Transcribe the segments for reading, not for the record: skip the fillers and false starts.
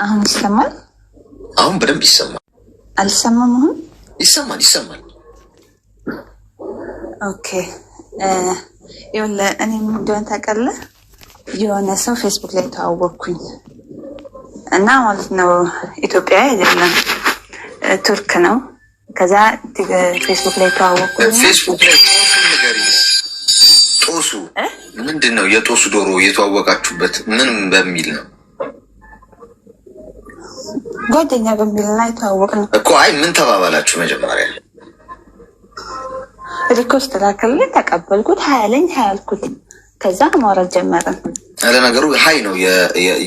አሁን ይሰማል? አሁን በደንብ ይሰማል። አልሰማም? አሁን ይሰማል። ኦኬ። ይኸውልህ እኔ ምን እንደሆነ ታውቃለህ? የሆነ ሰው ፌስቡክ ላይ ተዋወቅኩኝ እና ማለት ነው ኢትዮጵያ አይደለም ቱርክ ነው። ከዛ ፌስቡክ ላይ ተዋወቅኩኝ። ፌስቡክ ላይ ጦሱ ምንድን ነው? የጦሱ ዶሮ የተዋወቃችሁበት ምን በሚል ነው? ጓደኛ በሚል ላይ ተዋወቅን እኮ። አይ ምን ተባባላችሁ? መጀመሪያ ሪኮስት ላከልኝ፣ ተቀበልኩት። ሀያለኝ ሀያልኩት። ከዛ ማውራት ጀመርን። ለነገሩ ሀይ ነው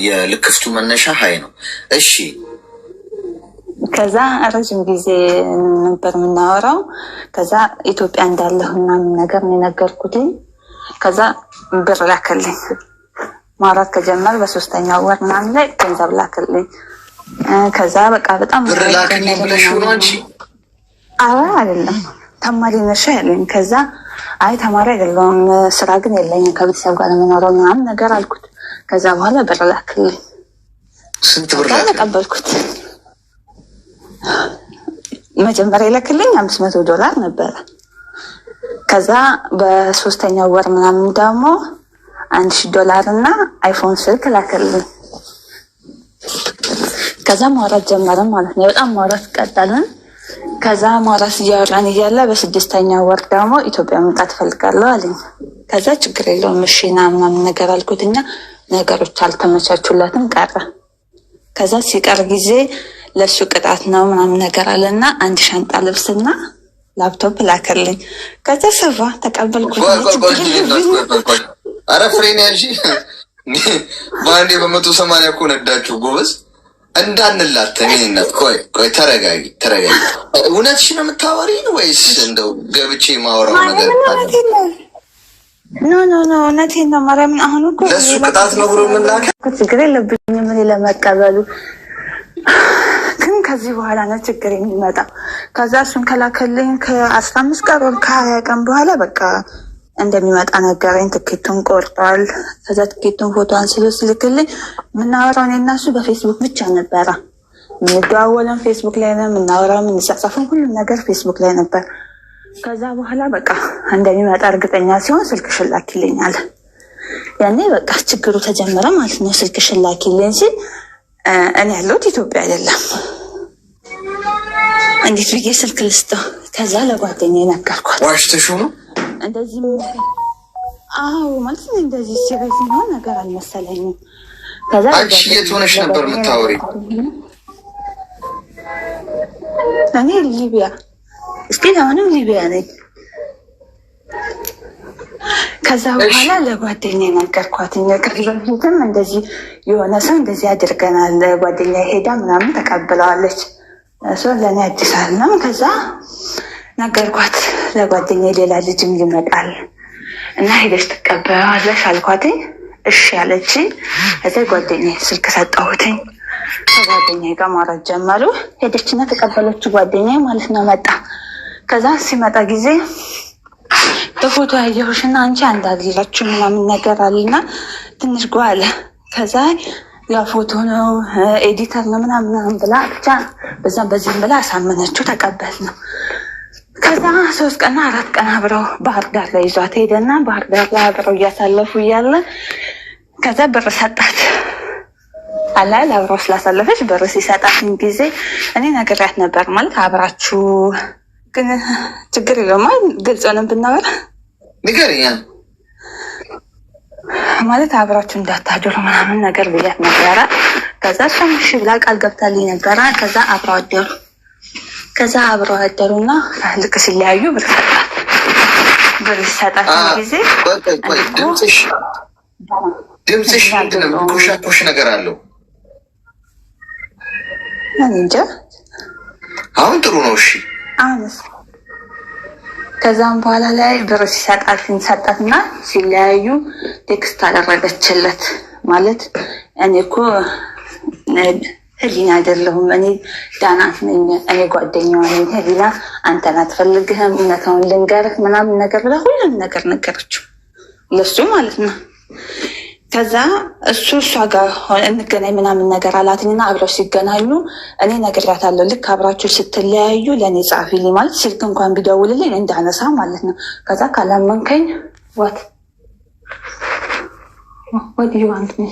የልክፍቱ መነሻ ሀይ ነው። እሺ ከዛ ረዥም ጊዜ ነበር የምናወራው። ከዛ ኢትዮጵያ እንዳለሁ ምናምን ነገር ነው የነገርኩትኝ። ከዛ ብር ላከልኝ። ማውራት ከጀመር በሶስተኛው ወር ምናምን ላይ ገንዘብ ላከልኝ። ከዛ በቃ በጣም ብር ላከልኝ ብለሽ ነው አንቺ? አዎ አይደለም ተማሪ ነሽ ያለኝ። ከዛ አይ ተማሪ አይደለሁም ስራ ግን የለኝም ከቤተሰብ ጋር የምኖረው ምናምን ነገር አልኩት። ከዛ በኋላ ብር ላክልኝ። ስንት ብር ላከልኝ? ተቀበልኩት። መጀመሪያ ላክልኝ $500 ነበረ። ከዛ በሶስተኛው ወር ምናምን ደግሞ $1000 እና አይፎን ስልክ ላከልኝ። ከዛ ማውራት ጀመርን ማለት ነው። በጣም ማውራት ቀጠልን። ከዛ ማውራት እያወራን እያለ በስድስተኛው ወር ደግሞ ኢትዮጵያ መምጣት ፈልጋለሁ አለኝ። ከዛ ችግር የለውም እሺ ና ምናምን ነገር አልኩትና ነገሮች አልተመቻቹለትም ቀረ። ከዛ ሲቀር ጊዜ ለሱ ቅጣት ነው ምናምን ነገር አለና አንድ ሻንጣ ልብስና ላፕቶፕ ላከልኝ። ከዛ ሰፋ ተቀበልኩት። አረ ፍሬን ያዢ ባንዴ በ180 እኮ ነዳችሁ ጎበዝ። እንዳንላት ሚኒነት ቆይ ተረጋጊ። እውነትሽ ነው የምታወሪን ወይስ እንደው ገብቼ ማወራው ነገር ኖ እውነቴን ነው ማርያምን። አሁን እኮ ለሱ ቅጣት ነው ብሎ ምላከ ችግር የለብኝም እኔ ለመቀበሉ፣ ግን ከዚህ በኋላ ነው ችግር የሚመጣው። ከዛ እሱን ከላከልኝ ከ15 ቀን ወይም ከ20 ቀን በኋላ በቃ እንደሚመጣ ነገረኝ። ትኬቱን ቆርጧል። ከዛ ትኬቱን ፎቶ አንስቶ ስልክልኝ የምናወራው እኔና እሱ በፌስቡክ ብቻ ነበረ። የምንደዋወለን ፌስቡክ ላይ ነው፣ የምናወራው የምንጻጻፈው ሁሉም ነገር ፌስቡክ ላይ ነበር። ከዛ በኋላ በቃ እንደሚመጣ እርግጠኛ ሲሆን ስልክሽን ላኪልኝ አለ። ያኔ በቃ ችግሩ ተጀመረ ማለት ነው። ስልክሽን ላኪልኝ ሲል እኔ ያለሁት ኢትዮጵያ አይደለም፣ እንዴት ብዬ ስልክ ልስጠው? ከዛ ለጓደኛዬ ነገርኳት። ዋሽተሽው ነው እንደዚህ? አዎ ማለት ነው። እንደዚህ ሲሪየስ ነው ነገር አልመሰለኝም። ከዛ አንቺ የት ሆነሽ ነበር የምታወሪ? እኔ ሊቢያ እስቲል አሁንም ሊቢያ ነኝ። ከዛ በኋላ ለጓደኛዬ ነገርኳት። ከዚህ በፊትም እንደዚህ የሆነ ሰው እንደዚህ አድርገናል፣ ጓደኛ ሄዳ ምናምን ተቀብለዋለች። እሱ ለእኔ አዲስ አለም። ከዛ ነገርኳት ለጓደኛዬ ሌላ ልጅም ይመጣል እና ሄደሽ ትቀበያለሽ አልኳትኝ። እሺ ያለችኝ። ከዛ ጓደኛዬ ስልክ ሰጠሁትኝ። ከጓደኛዬ ጋር ማውራት ጀመሩ። ሄደችና ተቀበለችው ጓደኛዬ ማለት ነው። መጣ። ከዛ ሲመጣ ጊዜ በፎቶ ያየሁሽና አንቺ አንድ አግላችሁ ምናምን ነገር አለና ትንሽ ጓለ። ከዛ ያ ፎቶ ነው ኤዲተር ነው ምናምን ብላ ብቻ በዛም በዚህም ብላ አሳመነችው። ተቀበል ነው። ከዛ 3 ቀን 4 ቀን አብረው ባህር ዳር ላይ ይዟት ሄደና ባህር ዳር ላይ አብረው እያሳለፉ እያለ ከዛ ብር ሰጣት። አላል አብረው ስላሳለፈች ብር ሲሰጣት ጊዜ እኔ ነግሬያት ነበር ማለት አብራችሁ ግን ችግር የለውም ግልጽ ሆነን ብናወራ ንገሪኛ ማለት አብራችሁ እንዳታድሩ ምናምን ነገር ብያት ነበረ። ከዛ እሷም እሺ ብላ ቃል ገብታልኝ ነበረ። ከዛ አብረው አደሩ። ከዛ አብረው አደሩና ልክ ሲለያዩ ብር ሰጣት። ብር ሰጣት ጊዜ ድምፅሽ ኩሻ ነገር አለው። እንጃ አሁን ጥሩ ነው። እሺ አሁንስ ከዛም በኋላ ላይ ብር ሰጣትና ሲለያዩ ቴክስት አደረገችለት። ማለት እኔ እኮ ህሊና አይደለሁም፣ እኔ ዳናት ነኝ፣ እኔ ጓደኛዋ ነኝ። ህሊና አንተን አትፈልግህም፣ እውነታውን ልንገርህ ምናምን ነገር ብላ ሁሉም ነገር ነገረችው ለሱ ማለት ነው። ከዛ እሷ ጋር እንገናኝ ምናምን ነገር አላትኝና አብረው ሲገናኙ እኔ ነግሬያታለሁ። ልክ አብራችሁ ስትለያዩ ለእኔ ጻፊልኝ ማለት ስልክ እንኳን ቢደውልልኝ እንዳነሳ ማለት ነው። ከዛ ካላመንከኝ what do you want me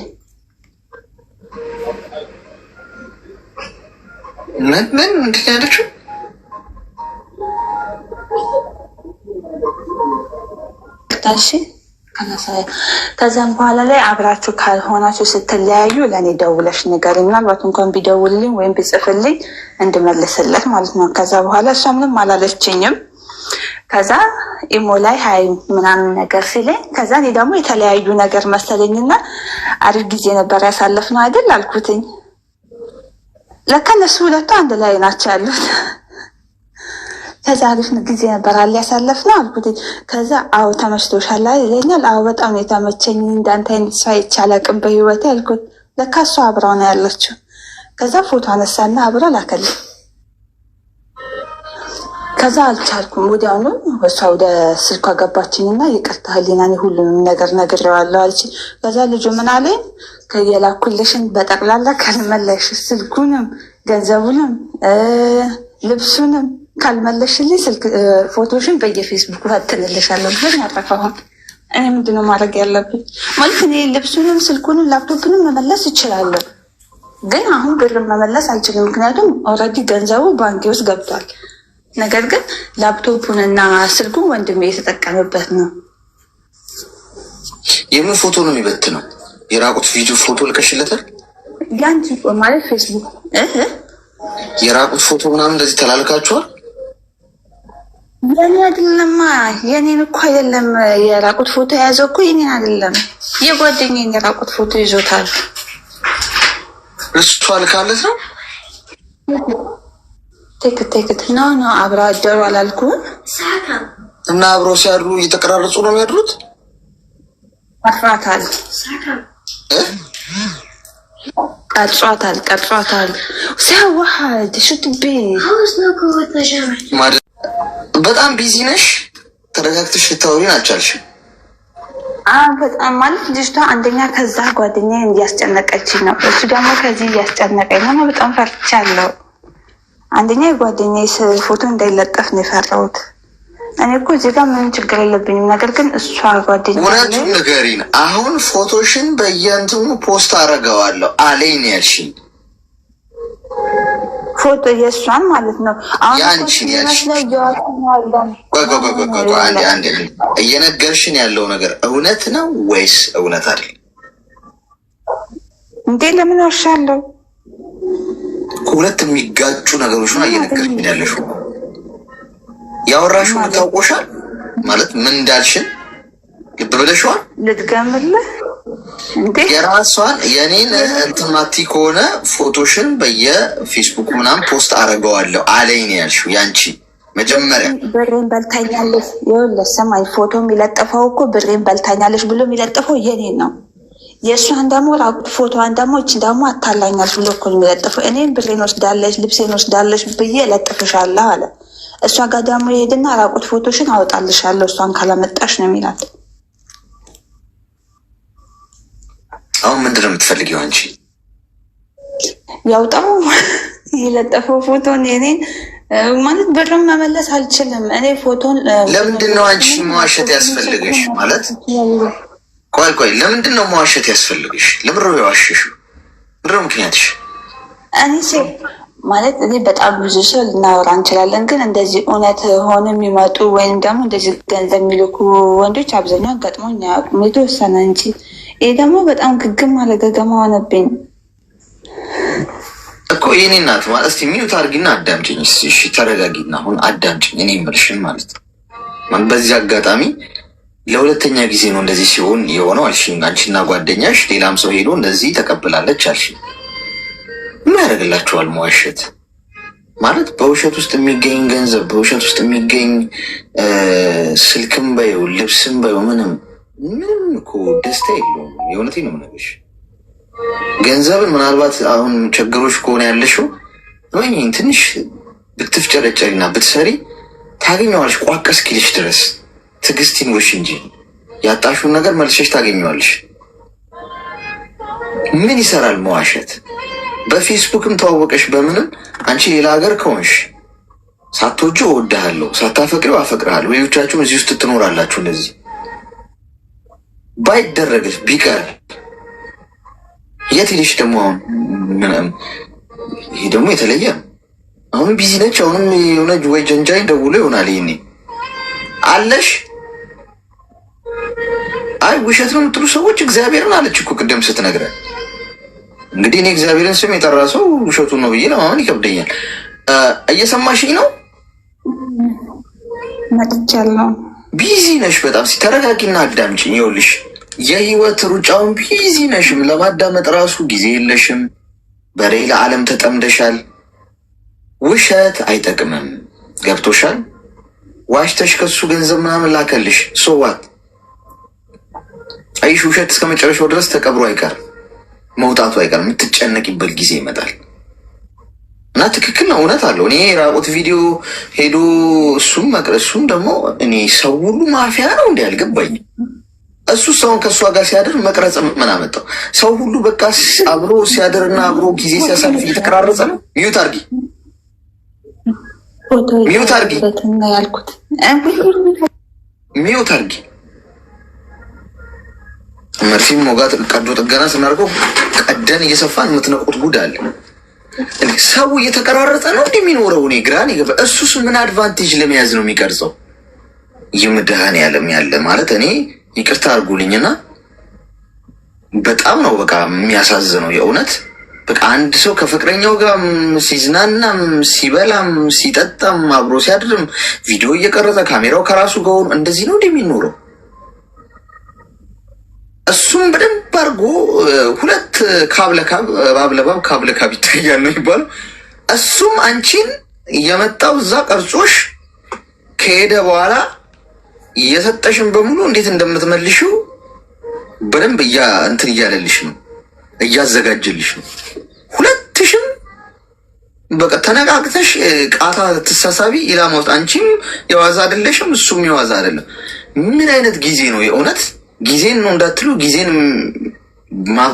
ምን እንትን ያለችው ታሺ ከዛም በኋላ ላይ አብራችሁ ካልሆናችሁ ስትለያዩ ለእኔ ደውለሽ ንገሪኝ፣ ምናልባት እንኳን ቢደውልልኝ ወይም ቢጽፍልኝ እንድመልስለት ማለት ነው። ከዛ በኋላ እሷ ምንም አላለችኝም። ከዛ ኢሞ ላይ ሀይ ምናምን ነገር ሲለኝ ከዛ እኔ ደግሞ የተለያዩ ነገር መሰለኝና አሪፍ ጊዜ ነበር ያሳለፍነው አይደል አልኩትኝ። ለካ እነሱ ሁለቱ አንድ ላይ ናቸው ያሉት። ከዛ አሪፍ ጊዜ ነበር አለ ያሳለፍነው አልኩትኝ። ከዛ አዎ ተመችቶሻል ይለኛል። አዎ በጣም ነው የተመቸኝ፣ እንዳንተ አይነት ሰው አይቼ አላውቅም በህይወቴ አልኩት። ለካ እሷ አብራው ነው ያለችው። ከዛ ፎቶ አነሳና አብሮ ላከልኝ። ከዛ አልቻልኩም። ወዲያውኑ እሷ ወደ ስልኳ ገባችኝና ይቅርታ ህሊና እኔ ሁሉንም ነገር ነግሬዋለሁ አለች። ከዛ ልጁ ምን አለኝ የላኩልሽን በጠቅላላ ካልመለሽ ስልኩንም ገንዘቡንም ልብሱንም ካልመለሽልኝ ስልክ ፎቶሽን በየፌስቡክ አትንልሻለሁ ብለን ያጠፋሁን። እኔ ምንድነው ማድረግ ያለብኝ? ማለት እኔ ልብሱንም ስልኩንም ላፕቶፕንም መመለስ እችላለሁ፣ ግን አሁን ብር መመለስ አልችልም። ምክንያቱም ኦልሬዲ ገንዘቡ ባንኬ ውስጥ ገብቷል። ነገር ግን ላፕቶፑን እና ስልኩን ወንድሜ የተጠቀምበት ነው። የምን ፎቶ ነው የሚበት ነው? የራቁት ቪዲዮ ፎቶ ልከሽለታል? ያንቺ ማለት ፌስቡክ የራቁት ፎቶ ምናምን እንደዚህ ተላልካችኋል? የኔ አይደለማ፣ የኔን እኮ አይደለም። የራቁት ፎቶ የያዘው እኮ የኔን አይደለም፣ የጓደኛዬን የራቁት ፎቶ ይዞታል። እሱ አልካለት ነው ቴክት ነው አብረው አደሩ አላልኩም? እና አብረው ሲያድሩ እየተቀራረጹ ነው የሚያድሩት? ቀርጿታል ሲያዋሃድ ሽትቤ በጣም ቢዚ ነሽ። ተረጋግተሽ ልታወሪን አልቻልሽም። በጣም ማለት ልጅቷ አንደኛ ከዛ ጓደኛዬ እያስጨነቀችኝ ነው፣ እሱ ደግሞ ከዚህ እያስጨነቀኝ ነው። በጣም ፈርቻለሁ። አንደኛ የጓደኛዬ ፎቶ እንዳይለጠፍ ነው የፈራሁት። እኔ እኮ እዚህ ጋር ምንም ችግር የለብኝም። ነገር ግን እሷ ጓደኛዬ እውነቱን ንገሪን። አሁን ፎቶሽን በየእንትኑ ፖስት አደርገዋለሁ አለኝ ነው ያልሽኝ። ፎቶ የእሷን ማለት ነው። አሁን ያንቺን ያልሽኝ አንዴ እየነገርሽን ያለው ነገር እውነት ነው ወይስ እውነት አይደል? እንዴ ለምን ዋሻለሁ? ሁለት የሚጋጩ ነገሮች ነው እየነገርሽኝ ያለሽው። ያወራሽው ታውቆሻል ማለት ምን እንዳልሽን ልብ ብለሽዋል? ልትገምልህ እንዴ? የራሷን የኔን እንትማቲ ከሆነ ፎቶሽን በየፌስቡክ ምናምን ፖስት አደርገዋለሁ አለኝ ነው ያልሽው። ያንቺ መጀመሪያ ብሬን በልታኛለች። ይኸውልህ ሰማይ ፎቶ የሚለጥፈው እኮ ብሬን በልታኛለች ብሎ የሚለጥፈው የኔን ነው። የእሷን ደግሞ ራቁት ፎቶዋን ደግሞ እችን ደግሞ አታላኛለች ብሎ እኮ የሚለጥፈው። እኔም ብሬን ወስዳለች ልብሴን ወስዳለች ብዬ እለጥፍሻለሁ አለ። እሷ ጋር ደግሞ የሄድና ራቁት ፎቶሽን አወጣልሻለሁ እሷን ካላመጣሽ ነው የሚላት። አሁን ምንድን ነው የምትፈልጊው አንቺ? ያውጣው የለጠፈው ፎቶን የኔን ማለት ብርም መመለስ አልችልም እኔ ፎቶን። ለምንድን ነው አንቺ መዋሸት ያስፈልግሽ? ማለት ቆይ ለምንድን ነው መዋሸት ያስፈልግሽ? ለምንድን ነው የዋሸሽው? ምንድን ነው ምክንያትሽ? እኔ ማለት እኔ በጣም ብዙ ሰው ልናወራ እንችላለን፣ ግን እንደዚህ እውነት ሆነ የሚመጡ ወይም ደግሞ እንደዚህ ገንዘብ የሚልኩ ወንዶች አብዛኛው ገጥሞኝ አያውቁም፣ የተወሰነ እንጂ። ይሄ ደግሞ በጣም ግግም አለገገማ ሆነብኝ እኮ የኔ እናት። ማለት እስቲ ሚዩት አድርጊና አዳምጪኝ። እሺ ተረጋጊና አሁን አዳምጪኝ። እኔ የምልሽን ማለት ነው። በዚህ አጋጣሚ ለሁለተኛ ጊዜ ነው እንደዚህ ሲሆን የሆነው አልሽኝ። አንቺና ጓደኛሽ ሌላም ሰው ሄዶ እንደዚህ ተቀብላለች አልሽኝ። ምን ያደርግላችኋል መዋሸት ማለት? በውሸት ውስጥ የሚገኝ ገንዘብ፣ በውሸት ውስጥ የሚገኝ ስልክም በይው ልብስም በይው ምንም እኮ ደስታ የለውም። የእውነቴን ነው የምነግርሽ። ገንዘብን ምናልባት አሁን ችግሮች ከሆነ ያለሽው ወይ ትንሽ ብትፍጨረጨሪና ብትሰሪ ታገኘዋለሽ። ቋቅ እስኪልሽ ድረስ ትዕግስት ይኑርሽ እንጂ ያጣሽውን ነገር መልሰሽ ታገኘዋለሽ። ምን ይሰራል መዋሸት? በፌስቡክም ተዋወቀሽ በምንም አንቺ ሌላ ሀገር ከሆንሽ ሳትወጪ እወድሃለሁ፣ ሳታፈቅሪው አፈቅርሃለሁ። ሌሎቻችሁም እዚህ ውስጥ ትኖራላችሁ። እንደዚህ ባይደረግሽ ቢቀር የት ሄደሽ ደግሞ? አሁን ይሄ ደግሞ የተለየ አሁንም ቢዚ ነች። አሁንም የሆነ ወይ ጀንጃኝ ደውሎ ይሆናል ይሄኔ አለሽ። አይ ውሸት ነው የምትሉ ሰዎች እግዚአብሔርን አለች እኮ ቅድም ስትነግረን። እንግዲህ እኔ እግዚአብሔርን ስም የጠራ ሰው ውሸቱን ነው ብዬ ለማመን ይከብደኛል። እየሰማሽኝ ነው? መጥቻለሁ። ቢዚ ነሽ በጣም። ሲተረጋጊና አዳምጪኝ። ይኸውልሽ የህይወት ሩጫውን ቢዚ ነሽም፣ ለማዳመጥ ራሱ ጊዜ የለሽም። በሌላ ዓለም ተጠምደሻል። ውሸት አይጠቅምም። ገብቶሻል? ዋሽተሽ ከሱ ገንዘብ ምናምን ላከልሽ ሶዋት አይሽ ውሸት እስከ መጨረሻው ድረስ ተቀብሮ አይቀርም፣ መውጣቱ አይቀርም። የምትጨነቂበት ጊዜ ይመጣል እና ትክክል ነው፣ እውነት አለው። እኔ ራቁት ቪዲዮ ሄዶ እሱም መቅረሱም ደግሞ እኔ ሰው ሁሉ ማፊያ ነው እንዲ ያልገባኝ። እሱ ሰውን ከእሷ ጋር ሲያድር መቅረጽ ምን አመጣው? ሰው ሁሉ በቃ አብሮ ሲያድርና አብሮ ጊዜ ሲያሳልፍ እየተቀራረጸ ነው። ሚዩት አርጊ፣ ሚዩት አርጊ፣ ሚዩት አርጊ። መርፊም ሞጋት ቀዶ ጥገና ስናደርገው ቀደን እየሰፋን የምትነቁት ጉድ አለ። ሰው እየተቀራረጸ ነው እንደሚኖረው እኔ ግራን ይገባ። እሱስ ምን አድቫንቴጅ ለመያዝ ነው የሚቀርጸው? ይምድሃን ያለም ያለ ማለት እኔ ይቅርታ አድርጉልኝና በጣም ነው በቃ የሚያሳዝነው የእውነት። በቃ አንድ ሰው ከፍቅረኛው ጋር ሲዝናናም ሲበላም ሲጠጣም አብሮ ሲያድርም ቪዲዮ እየቀረጸ ካሜራው ከራሱ ጋር እንደዚህ ነው እንደሚኖረው። እሱም በደንብ አድርጎ ሁለት ካብ ለካብ እባብ ለእባብ ካብ ለካብ ይታያል ነው የሚባለው። እሱም አንቺን እየመጣው እዛ ቀርጾሽ ከሄደ በኋላ እየሰጠሽን በሙሉ እንዴት እንደምትመልሽው በደንብ እንትን እያለልሽ ነው፣ እያዘጋጀልሽ ነው። ሁለትሽም በቃ ተነቃቅተሽ ቃታ ትሳሳቢ ኢላማ ውስጥ። አንቺም የዋዛ አይደለሽም፣ እሱም የዋዛ አይደለም። ምን አይነት ጊዜ ነው የእውነት? ጊዜን ነው እንዳትሉ፣ ጊዜን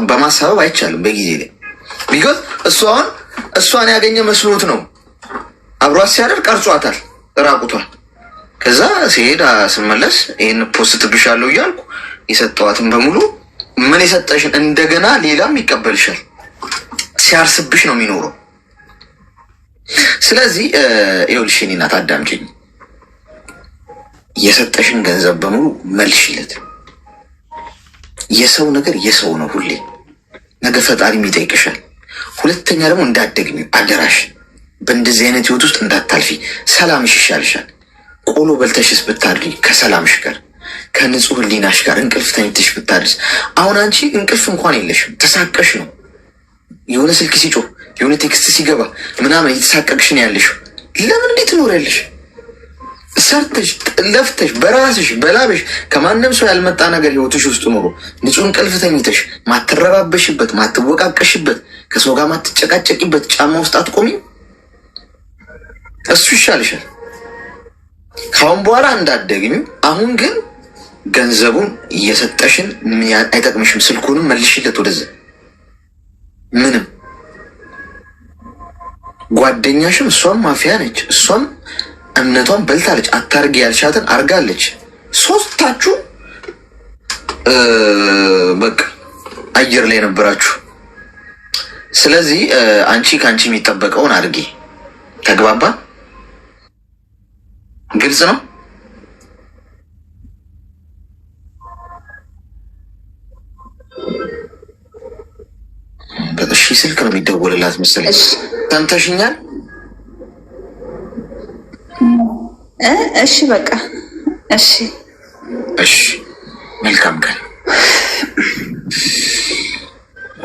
በማሳበብ አይቻልም። በጊዜ ላይ ቢኮዝ እሷን ያገኘ መስሎት ነው አብሯት ሲያደር ቀርጿታል ራቁቷል። ከዛ ሲሄድ ስመለስ ይህን ፖስት ብሻለሁ እያልኩ የሰጠዋትን በሙሉ ምን የሰጠሽን እንደገና ሌላም ይቀበልሻል። ሲያርስብሽ ነው የሚኖረው። ስለዚህ ይኸውልሽ የእኔ እናት አዳምጪኝ። የሰጠሽን ገንዘብ በሙሉ መልሽለት። የሰው ነገር የሰው ነው ሁሌ። ነገ ፈጣሪም ይጠይቅሻል። ሁለተኛ ደግሞ እንዳትደግሚ አደራሽ። በእንደዚህ አይነት ህይወት ውስጥ እንዳታልፊ። ሰላምሽ ይሻልሻል። ቆሎ በልተሽስ ብታድሪ ከሰላምሽ ጋር ከንጹህ ህሊናሽ ጋር እንቅልፍ ተኝተሽ ብታድርስ። አሁን አንቺ እንቅልፍ እንኳን የለሽም፣ ተሳቀሽ ነው። የሆነ ስልክ ሲጮህ የሆነ ቴክስት ሲገባ ምናምን እየተሳቀቅሽ ነው ያለሽው። ለምን እንዴት ትኖሪያለሽ? ሰርተሽ ለፍተሽ በራስሽ በላብሽ ከማንም ሰው ያልመጣ ነገር ህይወትሽ ውስጥ ኖሮ ንጹህ እንቅልፍ ተኝተሽ ማትረባበሽበት፣ ማትወቃቀሽበት፣ ከሰው ጋር ማትጨቃጨቂበት ጫማ ውስጥ አትቆሚም? እሱ ይሻልሻል። ካሁን በኋላ እንዳትደግሚው። አሁን ግን ገንዘቡን እየሰጠሽን አይጠቅምሽም። ስልኩንም መልሽለት ወደዛ። ምንም ጓደኛሽም እሷም ማፊያ ነች። እሷም እምነቷን በልታለች። አታርጊ ያልሻትን አርጋለች። ሶስታችሁ በቃ አየር ላይ ነበራችሁ። ስለዚህ አንቺ ከአንቺ የሚጠበቀውን አድርጊ። ተግባባን? ግልጽ ነው። እሺ፣ ስልክ ነው የሚደወልላት መሰለኝ። ሰምተሽኛል? እሺ፣ በቃ እሺ፣ እሺ። መልካም ቀን።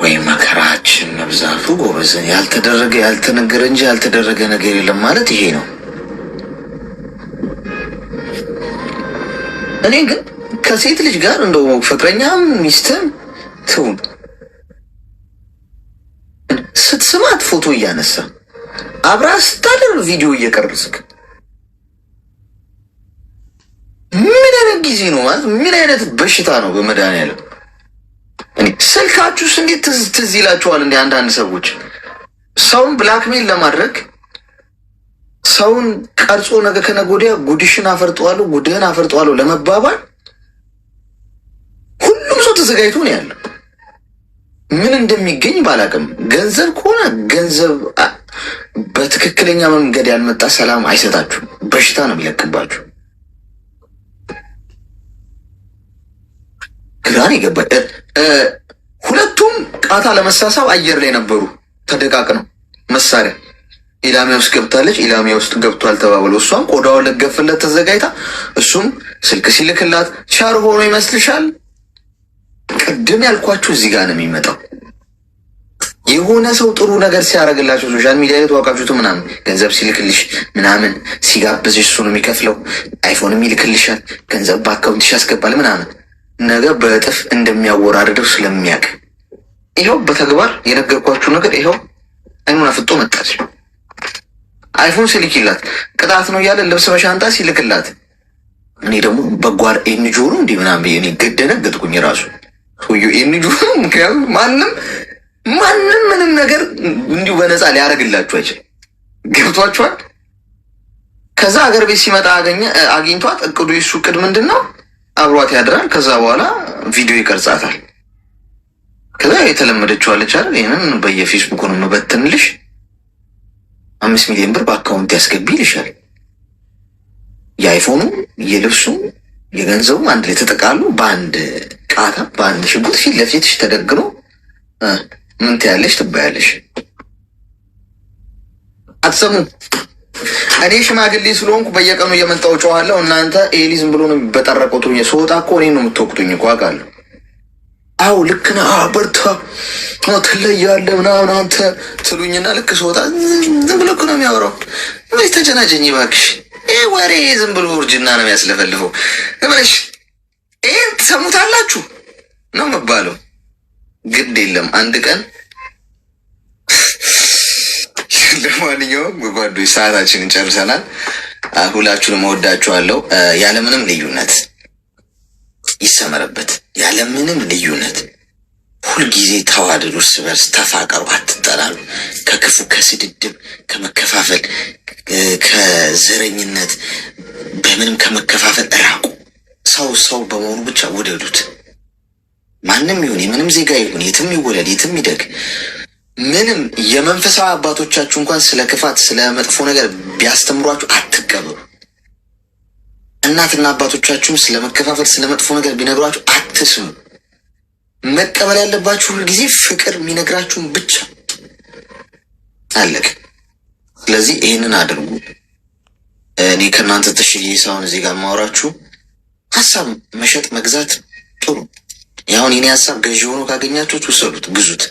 ወይ መከራችን መብዛቱ ጎበዝን። ያልተደረገ ያልተነገረ እንጂ ያልተደረገ ነገር የለም ማለት ይሄ ነው። እኔ ግን ከሴት ልጅ ጋር እንደው ፍቅረኛም ሚስትም ትሁን ስትስማት ፎቶ እያነሳ አብራ ስታደር ቪዲዮ እየቀረጽክ ምን አይነት ጊዜ ነው ማለት? ምን አይነት በሽታ ነው? በመድኃኒዓለም ስልካችሁስ እንዴት ትዝ ይላችኋል? እንደ አንዳንድ ሰዎች ሰውን ብላክሜል ለማድረግ ሰውን ቀርጾ ነገ ከነገ ወዲያ ጉድሽን አፈርጠዋለሁ ጉድህን አፈርጠዋለሁ ለመባባል ሁሉም ሰው ተዘጋጅቶ ነው ያለው። ምን እንደሚገኝ ባላቅም ገንዘብ ከሆነ ገንዘብ በትክክለኛ መንገድ ያልመጣ ሰላም አይሰጣችሁም፣ በሽታ ነው የሚለቅባችሁ። ግራን ይገባል። ሁለቱም ቃታ ለመሳሳብ አየር ላይ ነበሩ ተደቃቅነው መሳሪያ ኢላሚያ ውስጥ ገብታለች፣ ኢላሚያ ውስጥ ገብቷል ተባብለው እሷም ቆዳውን ለገፍለት ተዘጋጅታ እሱም ስልክ ሲልክላት ቻር ሆኖ ይመስልሻል? ቅድም ያልኳችሁ እዚህ ጋር ነው የሚመጣው። የሆነ ሰው ጥሩ ነገር ሲያደርግላችሁ ሶሻል ሚዲያ ላይ ተዋቃችሁት ምናምን ገንዘብ ሲልክልሽ ምናምን ሲጋብዝሽ እሱ ነው የሚከፍለው፣ አይፎንም ይልክልሻል፣ ገንዘብ በአካውንትሽ ያስገባል ምናምን ነገር በእጥፍ እንደሚያወራርደው ስለሚያውቅ ይኸው በተግባር የነገርኳችሁ ነገር ይኸው አይኑን አፍጦ መጣች። አይፎን ሲልክላት ቅጣት ነው እያለ ልብስ በሻንጣ ሲልክላት እኔ ደግሞ በጓር ኤንጆ ነው እንዲህ ምናምን ብዬ እኔ ገደነገጥኩኝ። ራሱ ሰውዬው ኤንጆ ነው። ምክንያቱም ማንም ምንም ነገር እንዲሁ በነፃ ሊያደርግላችሁ አይችልም። ገብቷችኋል? ከዛ ሀገር ቤት ሲመጣ አግኝቷት እቅዱ የሱ እቅድ ምንድን ነው? አብሯት ያድራል። ከዛ በኋላ ቪዲዮ ይቀርጻታል። ከዛ የተለመደችዋለች አይደል? ይህንን በየፌስቡክ ነው መበትንልሽ 5 ሚሊዮን ብር በአካውንት ያስገቢ ይልሻል። የአይፎኑ የልብሱ የገንዘቡ አንድ ላይ ተጠቃሉ በአንድ ቃታ በአንድ ሽጉጥ ፊት ለፊትሽ ተደግኖ ምን ትያለሽ ትባያለሽ። አትሰሙም? እኔ ሽማግሌ ስለሆንኩ በየቀኑ እየመጣሁ ጨዋለሁ። እናንተ ኤሊ ዝም ብሎ ነው በጠረቁት። ስወጣ እኮ እኔ ነው የምትወቅቱኝ እኮ አውቃለሁ። አው ልክ ነህ በርታ ትለያለህ ምናምን አንተ ትሉኝና ልክ ስወጣ ዝም ብሎ እኮ ነው የሚያወራው። ወይ ተጨናጨኝ እባክሽ። ይሄ ወሬ ዝም ብሎ እርጅና ነው የሚያስለፈልፈው። እበለሽ ይሄን ትሰሙታላችሁ ነው የምባለው። ግድ የለም አንድ ቀን። ለማንኛውም ጓዶች ሰዓታችንን ጨርሰናል። ሁላችሁንም እወዳችኋለሁ። ያለምንም ልዩነት ይሰመረበት። ያለምንም ልዩነት ሁልጊዜ ተዋደዱ፣ እርስ በርስ ተፋቀሩ፣ አትጠላሉ። ከክፉ ከስድድብ ከመከፋፈል ከዘረኝነት በምንም ከመከፋፈል እራቁ። ሰው በመሆኑ ብቻ ውደዱት። ማንም ይሁን የምንም ዜጋ ይሁን የትም ይወለድ የትም ይደግ ምንም የመንፈሳዊ አባቶቻችሁ እንኳን ስለ ክፋት ስለ መጥፎ ነገር ቢያስተምሯችሁ አትቀበሉ። እናትና አባቶቻችሁም ስለ መከፋፈል ስለ መጥፎ ነገር ቢነግሯችሁ አትስሙ። መቀበል ያለባችሁ ሁልጊዜ ፍቅር የሚነግራችሁን ብቻ አለቅ። ስለዚህ ይህንን አድርጉ። እኔ ከእናንተ ተሽዬ ሳይሆን እዚህ ጋር ማወራችሁ ሀሳብ መሸጥ መግዛት ጥሩ። ያሁን የኔ ሀሳብ ገዢ ሆኖ ካገኛችሁት ውሰዱት፣ ግዙት፣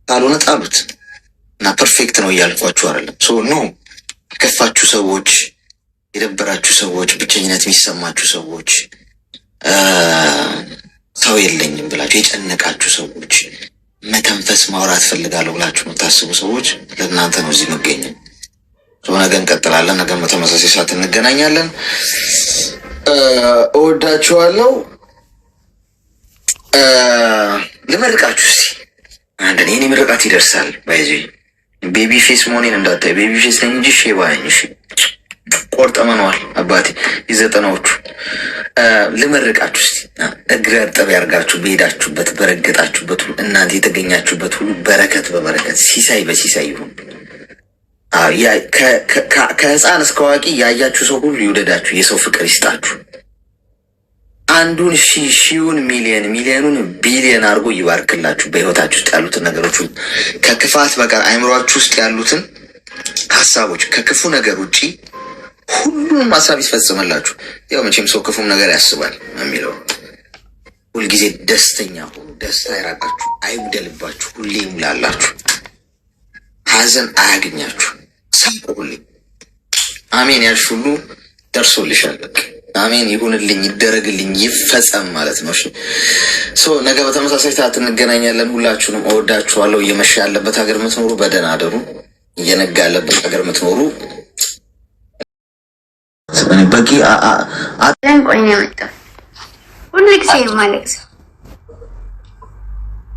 ካልሆነ ጣሉት እና ፐርፌክት ነው እያልኳችሁ አይደለም። ኖ የከፋችሁ ሰዎች፣ የደበራችሁ ሰዎች፣ ብቸኝነት የሚሰማችሁ ሰዎች፣ ሰው የለኝም ብላችሁ የጨነቃችሁ ሰዎች፣ መተንፈስ ማውራት ፈልጋለሁ ብላችሁ የምታስቡ ሰዎች ለእናንተ ነው እዚህ መገኘ። ነገ እንቀጥላለን። ነገ በተመሳሳይ ሰዓት እንገናኛለን። እወዳችኋለሁ። ልመርቃችሁ እስቲ አንድ እኔ ምርቃት ይደርሳል። ባይዚ ቤቢ ፌስ መሆኔን እንዳታይ። ቤቢ ፌስ ነኝ እንጂ ሼባ ነኝ። እሺ ቆርጠመነዋል አባቴ የዘጠናዎቹ። ልመርቃችሁ እስቲ እግረ እርጥብ ያርጋችሁ በሄዳችሁበት በረገጣችሁበት ሁሉ እናንተ የተገኛችሁበት ሁሉ በረከት በበረከት ሲሳይ በሲሳይ ይሁን። ከህፃን እስከ አዋቂ ያያችሁ ሰው ሁሉ ይውደዳችሁ፣ የሰው ፍቅር ይስጣችሁ። አንዱን ሺውን ሚሊዮኑን ቢሊዮን አድርጎ ይባርክላችሁ። በህይወታችሁ ውስጥ ያሉትን ነገሮች ሁሉ ከክፋት በቀር አይምሯችሁ ውስጥ ያሉትን ሀሳቦች ከክፉ ነገር ውጪ ሁሉንም ሀሳብ ይፈጽምላችሁ። ያው መቼም ሰው ክፉም ነገር ያስባል የሚለው ሁልጊዜ ደስተኛ ሁኑ። ደስታ ይራቃችሁ፣ አይጉደልባችሁ፣ ሁሌ ይሙላላችሁ፣ ሀዘን አያገኛችሁ፣ ሳቁ ሁሌ። አሜን ያልሽ ሁሉ ደርሶልሻል። አሜን ይሁንልኝ፣ ይደረግልኝ፣ ይፈጸም ማለት ነው። እሺ ነገ በተመሳሳይ ሰዓት እንገናኛለን። ሁላችሁንም እወዳችኋለሁ። እየመሸ ያለበት ሀገር የምትኖሩ በደህና አደሩ። እየነጋ ያለበት ሀገር የምትኖሩ በቂ ቆይ ነው የመጣው ሁሉ ጊዜ ማለት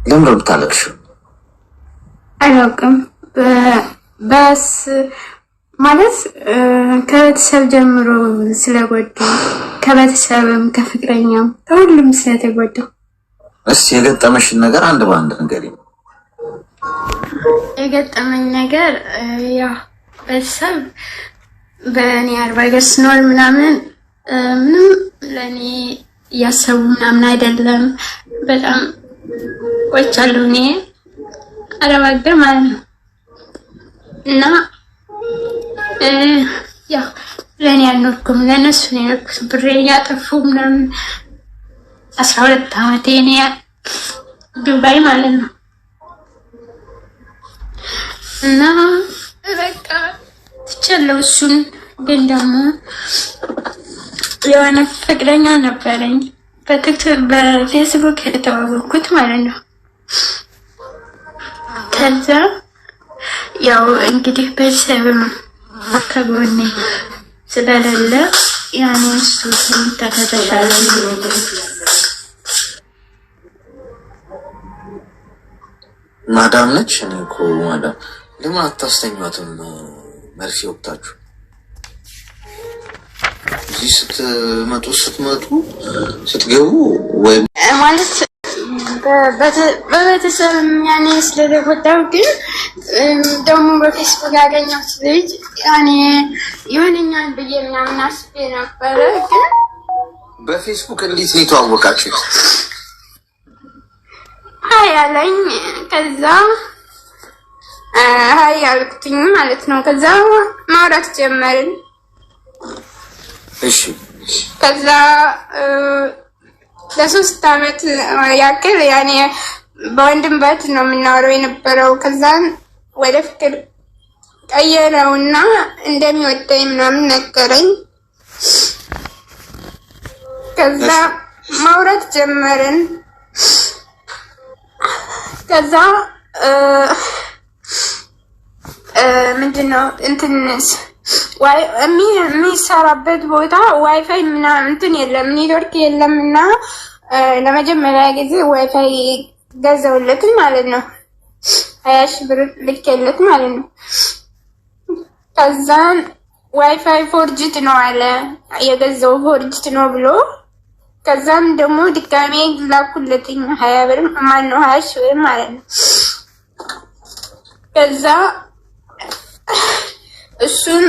ለምን ነው የምታለቅሽው? አላውቅም። በስ ማለት ከቤተሰብ ጀምሮ ስለጎዳው ከቤተሰብም ከፍቅረኛም ከሁሉም ስለተጎዳው። እስቲ የገጠመሽን ነገር አንድ ባንድ ንገሪኝ። የገጠመኝ ነገር ያው ቤተሰብ በእኔ 40 ስኖር ምናምን ምንም ለእኔ እያሰቡ ምናምን አይደለም። በጣም ቆይቻለሁ እኔ አረብ ሀገር ማለት ነው። እና ያው ለእኔ አልኖርኩም፣ ለእነሱ ነው የኖርኩት። ብሬ እያጠፉ ምናምን 12 ዓመቴ እኔ ዱባይ ማለት ነው። እና በቃ ትቻለሁ እሱን። ግን ደግሞ የሆነ ፍቅረኛ ነበረኝ በፌስቡክ የተዋወቅኩት ማለት ነው። ከዛ ያው እንግዲህ ቤተሰብም ከጎኔ ስለሌለ ያኔ እሱ ተከተሻለ። ማዳም ነች። እኔ እኮ ማዳም ለምን አታስተኛትም? መርፌ ወቅታችሁ እዚህ ስትገቡ ወይ ማለት በቤተሰብ ያኔ ስለተጎዳው። ግን ደግሞ በፌስቡክ ያገኘሁት ልጅ ያኔ ይሆነኛል ብዬ ምናምን አስቤ ነበረ። ግን በፌስቡክ እንዴት ነው የተዋወቃችሁት? ሀይ አለኝ። ከዛ ሀይ አልኩትኝ ማለት ነው። ከዛ ማውራት ጀመርን። እሺ። ከዛ ለ3 ዓመት ያክል ያኔ በወንድም በት ነው የምናወራው የነበረው። ከዛን ወደ ፍቅር ቀየረውና እንደሚወደኝ ምናምን ነገረኝ። ከዛ ማውራት ጀመርን። ከዛ ምንድነው እንትንስ የሚሰራበት ቦታ ዋይፋይ ምናምን እንትን የለም፣ ኔትወርክ የለም። እና ለመጀመሪያ ጊዜ ዋይፋይ ገዛውለት ማለት ነው። 20 ሺህ ብር ልኬለት ማለት ነው። ከዛን ዋይፋይ ፎርጅት ነው አለ፣ የገዛው ፎርጅት ነው ብሎ። ከዛም ደግሞ ድጋሜ ላኩለትኝ 20 ብር ማነው 20 ሺህ ብር ማለት ነው። ከዛ እሱን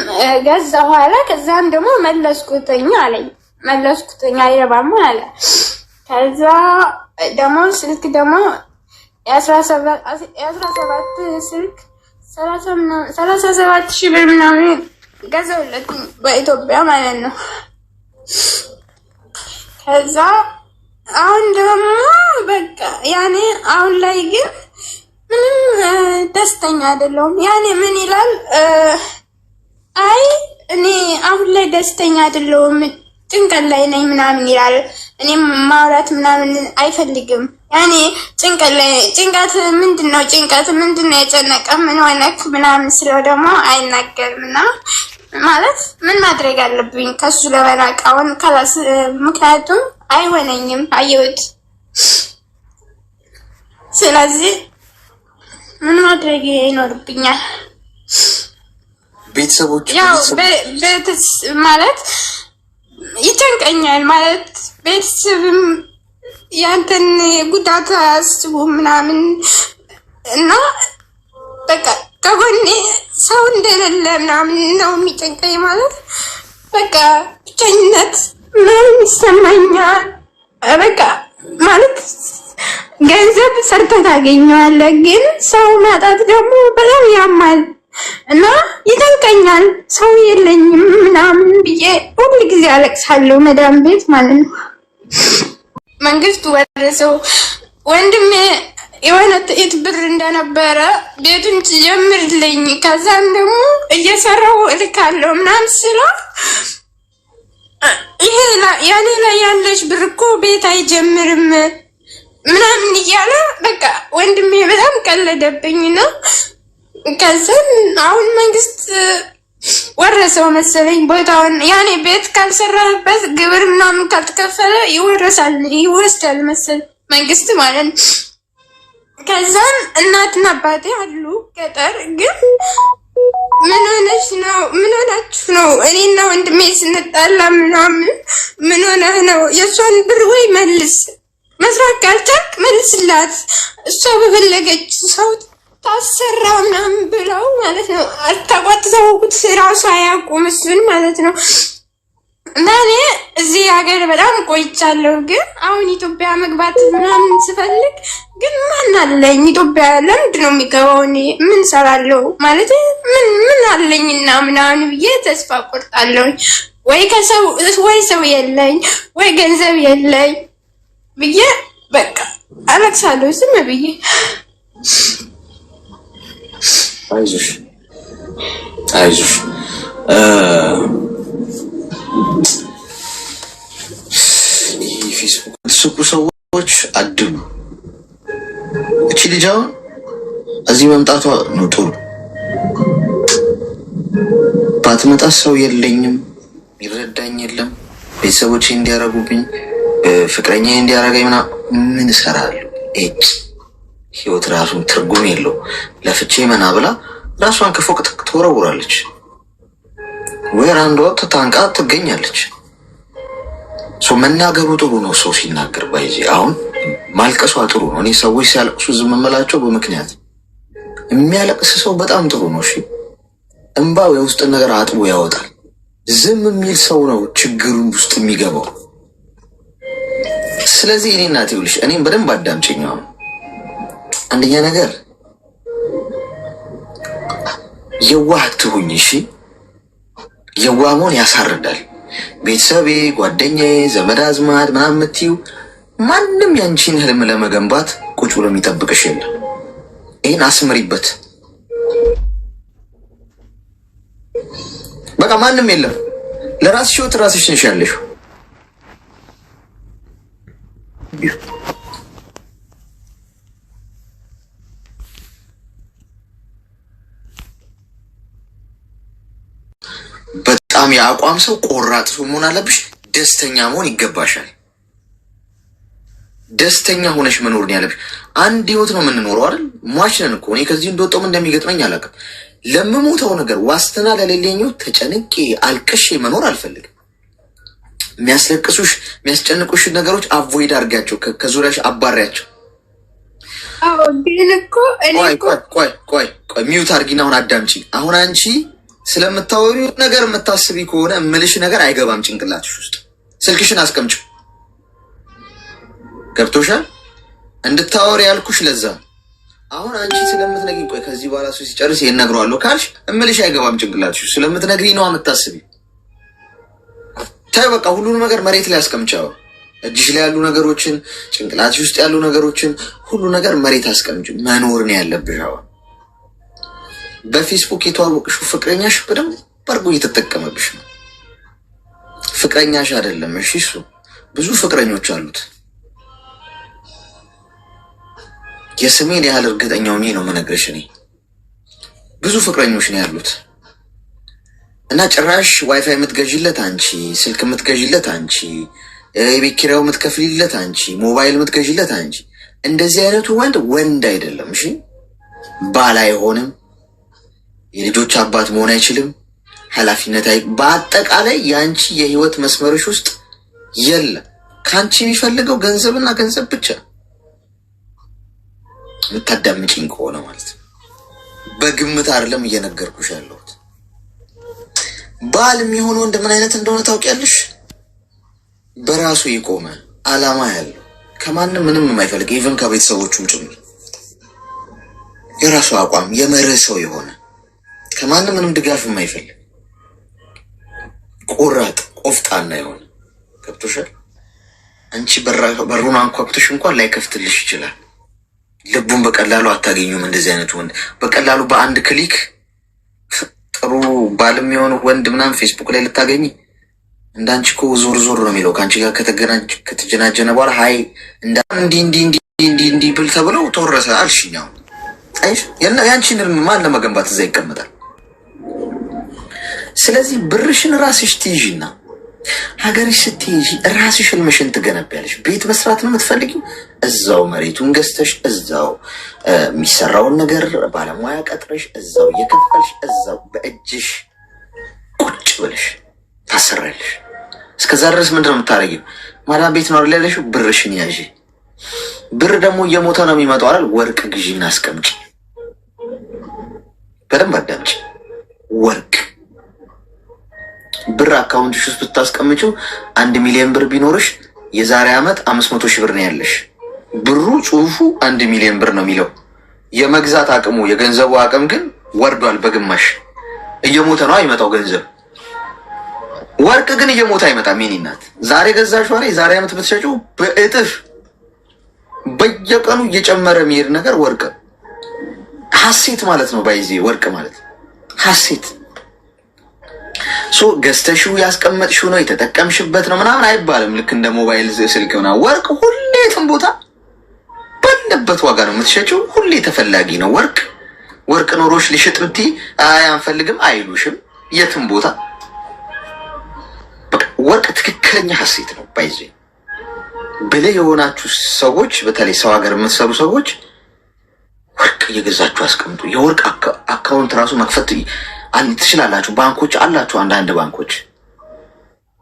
ገዛ ኋላ ከዛም ደግሞ መለስኩትኝ አለኝ። መለስኩትኝ አይረባም አለ። ከዛ ደግሞ ስልክ ደግሞ የ17 ስልክ 37 ሺህ ብር ምናምን ገዛውለት በኢትዮጵያ ማለት ነው። ከዛ አሁን ደግሞ በቃ ያኔ አሁን ላይ ግን ምንም ደስተኛ አይደለሁም። ያኔ ምን ይላል አይ እኔ አሁን ላይ ደስተኛ አይደለሁም ጭንቀት ላይ ነኝ ምናምን ይላል። እኔም ማውራት ምናምን አይፈልግም። ያኔ ጭንቀት ምንድነው? ጭንቀት ምንድነው? የጨነቀ ምን ሆነክ ምናምን ስለው ደግሞ አይናገርም። እና ማለት ምን ማድረግ አለብኝ ከሱ ለመራቅ አሁን ከላስ? ምክንያቱም አይሆነኝም አየሁት። ስለዚህ ምን ማድረግ ይኖርብኛል? ቤተሰቦች ያው ማለት ይጨንቀኛል። ማለት ቤተሰብም ያንተን ጉዳት አያስቡ ምናምን እና በቃ ከጎኔ ሰው እንደሌለ ምናምን ነው የሚጨንቀኝ። ማለት በቃ ብቸኝነት ምናምን ይሰማኛል። በቃ ማለት ገንዘብ ሰርተህ ታገኘዋለህ፣ ግን ሰው ማጣት ደግሞ በጣም ያማል እና ይጨንቀኛል። ሰው የለኝም ምናምን ብዬ ሁሉ ጊዜ አለቅሳለሁ መዳም ቤት ማለት ነው። መንግስት ወረሰው ወንድሜ የሆነ ጥቂት ብር እንደነበረ ቤቱን ጀምርልኝ፣ ከዛም ደግሞ እየሰራው እልካለሁ ምናምን ስለው ይሄ ያኔ ላይ ያለሽ ብር እኮ ቤት አይጀምርም ምናምን እያለ በቃ ወንድሜ በጣም ቀለደብኝ ነው። ከዛም አሁን መንግስት ወረሰው መሰለኝ ቦታውን። ያኔ ቤት ካልሰራበት ግብር ምናምን ካልተከፈለ ይወረሳል፣ ይወስዳል መሰል መንግስት ማለት ነው። ከዛም እናትና አባቴ አሉ ገጠር። ግን ምን ሆነሽ ነው? ምን ሆናችሁ ነው? እኔና ወንድሜ ስንጣላ ምናምን ምን ሆነህ ነው? የእሷን ብር ወይ መልስ፣ መስራት ካልቻልክ መልስላት፣ እሷ በፈለገች ሰው ታሰራ ምናምን ብለው ማለት ነው። አታቋጥተውት ራሱ አያውቁም እሱን ማለት ነው። እና እኔ እዚህ ሀገር በጣም ቆይቻለሁ። ግን አሁን ኢትዮጵያ መግባት ምናምን ስፈልግ ግን ማን አለኝ? ኢትዮጵያ ለምንድን ነው የሚገባው? እኔ ምን ሰራለሁ ማለት ምን አለኝና ምናምን ብዬ ተስፋ ቆርጣለሁ። ወይ ከሰው ወይ ሰው የለኝ ወይ ገንዘብ የለኝ ብዬ በቃ አለቅሳለሁ ዝም ብዬ። አይዞሽ አይዞሽ። ፌስቡክ የተሰቁ ሰዎች አድሉ። እቺ ልጅ አሁን እዚህ መምጣቷ ነው ጥሩ። ባትመጣ ሰው የለኝም፣ ይረዳኝ የለም፣ ቤተሰቦቼ እንዲያረጉብኝ፣ ፍቅረኛ እንዲያረጋኝ ምን እሰራለሁ? ህይወት ራሱን ትርጉም የለው። ለፍቼ መና ብላ ራሷን ከፎቅ ትወረውራለች፣ ወይ አንድ ወቅት ታንቃ ትገኛለች። መናገሩ ጥሩ ነው። ሰው ሲናገር ባይዜ አሁን ማልቀሷ ጥሩ ነው። እኔ ሰዎች ሲያለቅሱ ዝም እምላቸው በምክንያት። የሚያለቅስ ሰው በጣም ጥሩ ነው። እሺ እንባው የውስጥን ነገር አጥቦ ያወጣል። ዝም የሚል ሰው ነው ችግሩን ውስጥ የሚገባው። ስለዚህ እኔ እናቴ ይኸውልሽ፣ እኔም በደንብ አዳምጪኝ። አንደኛ ነገር የዋህ አትሁኝ። እሺ የዋህ መሆን ያሳርዳል። ቤተሰቤ፣ ጓደኛዬ፣ ዘመድ አዝማድ ምናምን የምትይው ማንም ያንቺን ህልም ለመገንባት ቁጭ ብሎ የሚጠብቅሽ የለም። ይህን አስምሪበት። በቃ ማንም የለም። ለራስሽ ህይወት ራስሽ ነሽ ያለሽው። በጣም የአቋም ሰው ቆራጥ ሰው መሆን አለብሽ። ደስተኛ መሆን ይገባሻል። ደስተኛ ሆነሽ መኖር ነው ያለብሽ። አንድ ህይወት ነው የምንኖረው አይደል? ሟች ነን እኮ። እኔ ከዚህ እንደወጣሁ እንደሚገጥመኝ አላውቅም። ለምሞተው ነገር ዋስትና ለሌለኝ ተጨንቄ አልቅሼ መኖር አልፈልግም። የሚያስለቅሱሽ የሚያስጨንቁሽ ነገሮች አቮይድ አድርጋቸው፣ ከዙሪያሽ አባሪያቸው። አዎ ግን እኮ እኔ ቆይ ሚዩት አድርጊና አሁን አዳምጪ። አሁን አንቺ ስለምታወሪው ነገር የምታስቢ ከሆነ እምልሽ ነገር አይገባም ጭንቅላትሽ ውስጥ። ስልክሽን አስቀምጪው። ገብቶሻል? እንድታወሪ ያልኩሽ ለዛ። አሁን አንቺ ስለምትነግሪኝ ቆይ ከዚህ በኋላ እሱ ሲጨርስ ይሄን እነግረዋለሁ ካልሽ እምልሽ አይገባም ጭንቅላትሽ ውስጥ። ስለምትነግሪኝ ነው የምታስቢ። ታይ በቃ ሁሉንም ነገር መሬት ላይ አስቀምጫው። እጅሽ ላይ ያሉ ነገሮችን፣ ጭንቅላትሽ ውስጥ ያሉ ነገሮችን ሁሉ ነገር መሬት አስቀምጪ። መኖር ነው ያለብሽ። አሁን በፌስቡክ የተዋወቅሽው ፍቅረኛሽ በደንብ አድርጎ እየተጠቀመብሽ ነው። ፍቅረኛሽ አይደለም እሺ። እሱ ብዙ ፍቅረኞች አሉት። የስሜን ያህል እርግጠኛው እኔ ነው የምነግርሽ። እኔ ብዙ ፍቅረኞች ነው ያሉት እና ጭራሽ ዋይፋይ የምትገዥለት አንቺ፣ ስልክ የምትገዥለት አንቺ፣ የቤት ኪራዩ የምትከፍልለት አንቺ፣ ሞባይል የምትገዥለት አንቺ። እንደዚህ አይነቱ ወንድ አይደለም እሺ። ባል አይሆንም። የልጆች አባት መሆን አይችልም። ኃላፊነት በአጠቃላይ የአንቺ የህይወት መስመሮች ውስጥ የለም። ከአንቺ የሚፈልገው ገንዘብና ገንዘብ ብቻ። የምታዳምጪኝ ከሆነ ማለት ነው። በግምት አይደለም እየነገርኩሽ ያለሁት። ባል የሚሆን ወንድ ምን አይነት እንደሆነ ታውቂያለሽ? በራሱ የቆመ አላማ ያለው፣ ከማንም ምንም የማይፈልግ ኢቨን ከቤተሰቦቹም ጭምር የራሱ አቋም የመርህ ሰው የሆነ ከማንም ምንም ድጋፍ የማይፈልግ ቆራጥ ቆፍጣና የሆነ። ገብቶሻል? አንቺ በሩን አንኳኩተሽ እንኳን ላይከፍትልሽ ይችላል። ልቡን በቀላሉ አታገኙም። እንደዚህ አይነት ወንድ በቀላሉ በአንድ ክሊክ ጥሩ ባልም የሆነ ወንድ ምናምን ፌስቡክ ላይ ልታገኝ። እንዳንቺ እኮ ዞር ዞር ነው የሚለው። ከአንቺ ጋር ከተጀናጀነ በኋላ ሀይ እንዲህ ብል ተብለው ተወረሰ አልሽኛው። አይሽ ያንቺን ህልም ማን ለመገንባት እዛ ይቀመጣል? ስለዚህ ብርሽን ራስሽ ትይዥና ሀገርሽ ስትሄጂ ራስሽ ህልምሽን ትገነቢያለሽ። ቤት መስራት ነው የምትፈልጊው፣ እዛው መሬቱን ገዝተሽ እዛው የሚሰራውን ነገር ባለሙያ ቀጥረሽ እዛው እየከፈልሽ እዛው በእጅሽ ቁጭ ብለሽ ታሰራለሽ። እስከዛ ድረስ ምንድን ነው የምታደርጊው? ማዳም ቤት ነው ያለሽው፣ ብርሽን ያዢ። ብር ደግሞ እየሞተ ነው የሚመጣው አይደል? ወርቅ ግዢና አስቀምጪ። በደንብ አዳምጪ። ወርቅ ብር አካውንትሽ ውስጥ ብታስቀምጪው 1 ሚሊዮን ብር ቢኖርሽ የዛሬ ዓመት 500 ሺህ ብር ነው ያለሽ። ብሩ ጽሁፉ 1 ሚሊዮን ብር ነው የሚለው። የመግዛት አቅሙ የገንዘቡ አቅም ግን ወርዷል በግማሽ። እየሞተ ነው አይመጣው ገንዘብ። ወርቅ ግን እየሞተ አይመጣም። የኔ እናት ዛሬ ገዛሽ ዋላ የዛሬ ዓመት ብትሸጪው በእጥፍ በየቀኑ እየጨመረ የሚሄድ ነገር ወርቅ ሐሴት ማለት ነው። ባይዜ ወርቅ ማለት ሐሴት ገዝተሽው ያስቀመጥሽው ነው የተጠቀምሽበት ነው ምናምን አይባልም። ልክ እንደ ሞባይል ስልክ ምናምን ወርቅ ሁሌ የትም ቦታ ባለበት ዋጋ ነው የምትሸጪው። ሁሌ ተፈላጊ ነው ወርቅ። ወርቅ ኖሮሽ ልሽጥ ብትይ አይ አንፈልግም አይሉሽም የትም ቦታ። ወርቅ ትክክለኛ ሐሴት ነው። ባይዜ ብለህ የሆናችሁ ሰዎች በተለይ ሰው ሀገር የምትሰሩ ሰዎች ወርቅ እየገዛችሁ አስቀምጡ። የወርቅ አካውንት ራሱ መክፈት ትችላላችሁ። ባንኮች አላችሁ፣ አንዳንድ ባንኮች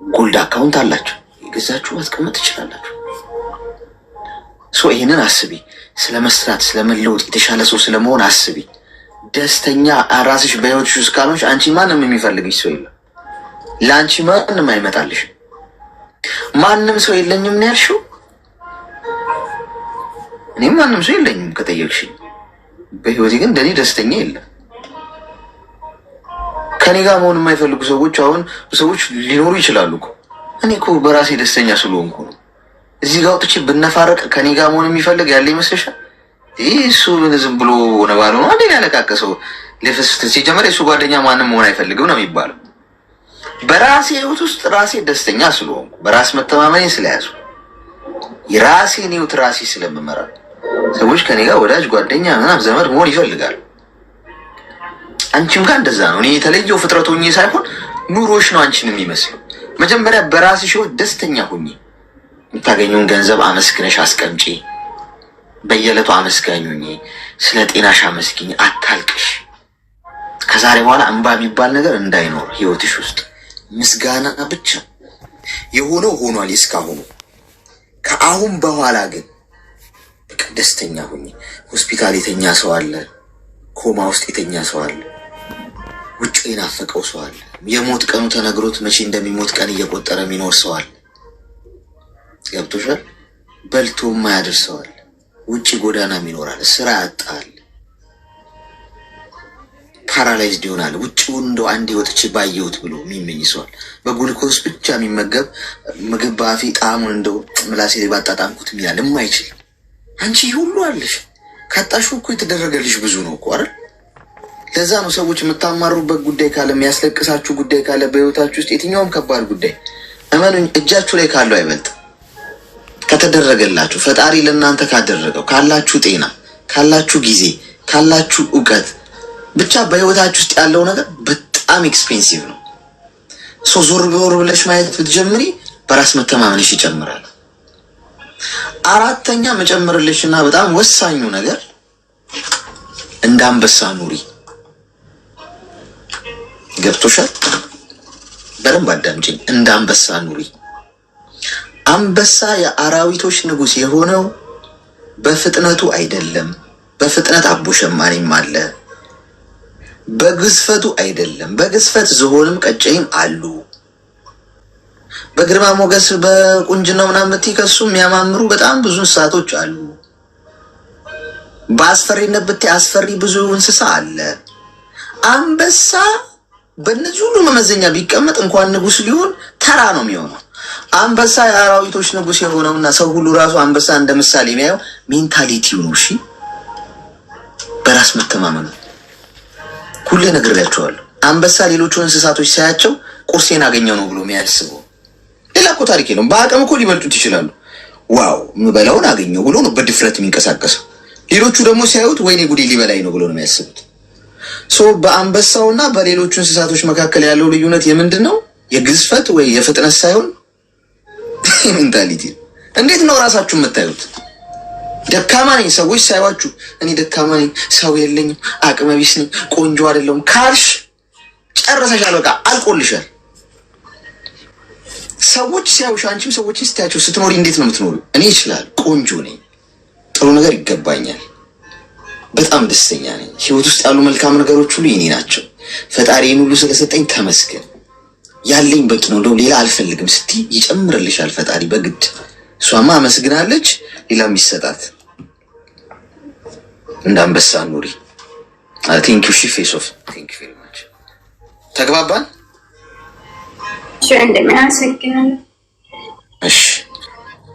ጎልድ አካውንት አላችሁ። የገዛችሁ ማስቀመጥ ትችላላችሁ። ይህንን አስቢ። ስለ መስራት፣ ስለ መለወጥ፣ የተሻለ ሰው ስለመሆን አስቢ። ደስተኛ ራስሽ በህይወትሽ ውስጥ ካልሆንሽ አንቺ ማንም የሚፈልግሽ ሰው የለም። ለአንቺ ማንም አይመጣልሽ። ማንም ሰው የለኝም ነው ያልሽው? እኔም ማንም ሰው የለኝም ከጠየቅሽኝ። በህይወቴ ግን እንደኔ ደስተኛ የለም። ከኔ ጋር መሆን የማይፈልጉ ሰዎች አሁን ሰዎች ሊኖሩ ይችላሉ እኮ። እኔ እኮ በራሴ ደስተኛ ስለሆንኩ ነው። እዚህ ጋር ወጥቼ ብነፋረቅ ከኔ ጋር መሆን የሚፈልግ ያለ ይመስልሻል? ይህ እሱ ዝም ብሎ ነባሉ ነው አንዴ ያለቃቀሰው ለፍስት ሲጀመር የሱ ጓደኛ ማንም መሆን አይፈልግም ነው የሚባለው። በራሴ ህይወት ውስጥ ራሴ ደስተኛ ስለሆንኩ በራስ መተማመኔ ስለያዙ የራሴን ህይወት ራሴ ስለምመራ ሰዎች ከኔ ጋር ወዳጅ ጓደኛ ምናምን ዘመድ መሆን ይፈልጋሉ። አንቺም ጋር እንደዛ ነው። እኔ የተለየው ፍጥረት ሆኜ ሳይሆን ኑሮሽ ነው አንቺን የሚመስለው። መጀመሪያ በራስሽ ህይወት ደስተኛ ሁኚ። የምታገኘውን ገንዘብ አመስግነሽ አስቀምጪ። በየዕለቱ አመስጋኝ ሁኚ። ስለ ጤናሽ አመስግኝ፣ አታልቅሽ። ከዛሬ በኋላ እንባ የሚባል ነገር እንዳይኖር ህይወትሽ ውስጥ ምስጋና ብቻ። የሆነው ሆኗል እስካሁኑ። ከአሁን በኋላ ግን በቃ ደስተኛ ሁኚ። ሆስፒታል የተኛ ሰው አለ፣ ኮማ ውስጥ የተኛ ሰው አለ፣ ውጭ የናፈቀው ሰው አለ፣ የሞት ቀኑ ተነግሮት መቼ እንደሚሞት ቀን እየቆጠረ የሚኖር ሰው አለ። ገብቶሻል? በልቶ የማያድር ሰው አለ፣ ውጭ ጎዳና ይኖራል፣ ስራ ያጣል፣ ፓራላይዝድ ይሆናል። ውጭውን እንደው አንዴ ወጥቼ ባየሁት ብሎ የሚመኝ ሰዋል። በጉልኮስ ብቻ የሚመገብ ምግብ በአፌ ጣዕሙን እንደው ምላሴ ላይ ባጣጣምኩት የሚላል የማይችል። አንቺ ሁሉ አለሽ። ካጣሹ እኮ የተደረገልሽ ብዙ ነው እኮ አይደል? ለዛ ነው ሰዎች የምታማሩበት ጉዳይ ካለ፣ የሚያስለቅሳችሁ ጉዳይ ካለ በህይወታችሁ ውስጥ የትኛውም ከባድ ጉዳይ እመኑኝ እጃችሁ ላይ ካለው አይበልጥ። ከተደረገላችሁ ፈጣሪ ለእናንተ ካደረገው ካላችሁ ጤና፣ ካላችሁ ጊዜ፣ ካላችሁ እውቀት ብቻ በህይወታችሁ ውስጥ ያለው ነገር በጣም ኤክስፔንሲቭ ነው። ዞር ብለሽ ማየት ብትጀምሪ በራስ መተማመንሽ ይጨምራል። አራተኛ መጨመርልሽና በጣም ወሳኙ ነገር እንደ አንበሳ ኑሪ። ገብቶሻል? በደንብ አዳምጪኝ። እንደ አንበሳ ኑሪ። አንበሳ የአራዊቶች ንጉስ የሆነው በፍጥነቱ አይደለም። በፍጥነት አቦ ሸማኔም አለ። በግዝፈቱ አይደለም። በግዝፈት ዝሆንም ቀጨይም አሉ። በግርማ ሞገስ በቁንጅናው ምናምን ብትይ ከሱ የሚያማምሩ በጣም ብዙ እንስሳቶች አሉ። በአስፈሪነት ብትይ አስፈሪ ብዙ እንስሳ አለ። አንበሳ በእነዚህ ሁሉ መመዘኛ ቢቀመጥ እንኳን ንጉስ ሊሆን ተራ ነው የሚሆነው። አንበሳ የአራዊቶች ንጉስ የሆነውና ሰው ሁሉ ራሱ አንበሳ እንደ ምሳሌ የሚያየው ሜንታሊቲው ነው። እሺ፣ በራስ መተማመኑ ሁሌ ነግሬያቸዋለሁ። አንበሳ ሌሎቹን እንስሳቶች ሳያቸው ቁርሴን አገኘው ነው ብሎ የሚያስበው ሌላ እኮ ታሪክ ነው። በአቅም እኮ ሊበልጡት ይችላሉ። ዋው ምበላውን አገኘው ብሎ ነው በድፍረት የሚንቀሳቀሰው። ሌሎቹ ደግሞ ሲያዩት ወይኔ ጉዴ ሊበላይ ነው ብሎ ነው የሚያስቡት። በአንበሳውና በሌሎቹ እንስሳቶች መካከል ያለው ልዩነት የምንድን ነው? የግዝፈት ወይ የፍጥነት ሳይሆን ሜንታሊቲ። እንዴት ነው ራሳችሁ የምታዩት? ደካማ ነኝ ሰዎች ሳይዋችሁ እኔ ደካማ ነኝ፣ ሰው የለኝም፣ አቅመ ቢስ ነኝ፣ ቆንጆ አይደለሁም ካልሽ ጨረሰሻል። በቃ አልቆልሻል። ሰዎች ሲያዩሽ አንቺም ሰዎችን ስታያቸው ስትኖሪ እንዴት ነው የምትኖሩ? እኔ ይችላል፣ ቆንጆ ነኝ፣ ጥሩ ነገር ይገባኛል፣ በጣም ደስተኛ ነኝ፣ ህይወት ውስጥ ያሉ መልካም ነገሮች ሁሉ የኔ ናቸው፣ ፈጣሪን ሁሉ ስለሰጠኝ ተመስገን፣ ያለኝ በቂ ነው፣ እንደውም ሌላ አልፈልግም ስትይ ይጨምርልሻል ፈጣሪ በግድ። እሷማ አመስግናለች፣ ሌላም ይሰጣት። እንዳንበሳ ኑሪ። ቴንክ ዩ ሺ ፌስ ኦፍ ቴንክ ዩ ቬሪ ማች። ተግባባን? እሺ ወንድሜ አመሰግናለሁ። እሺ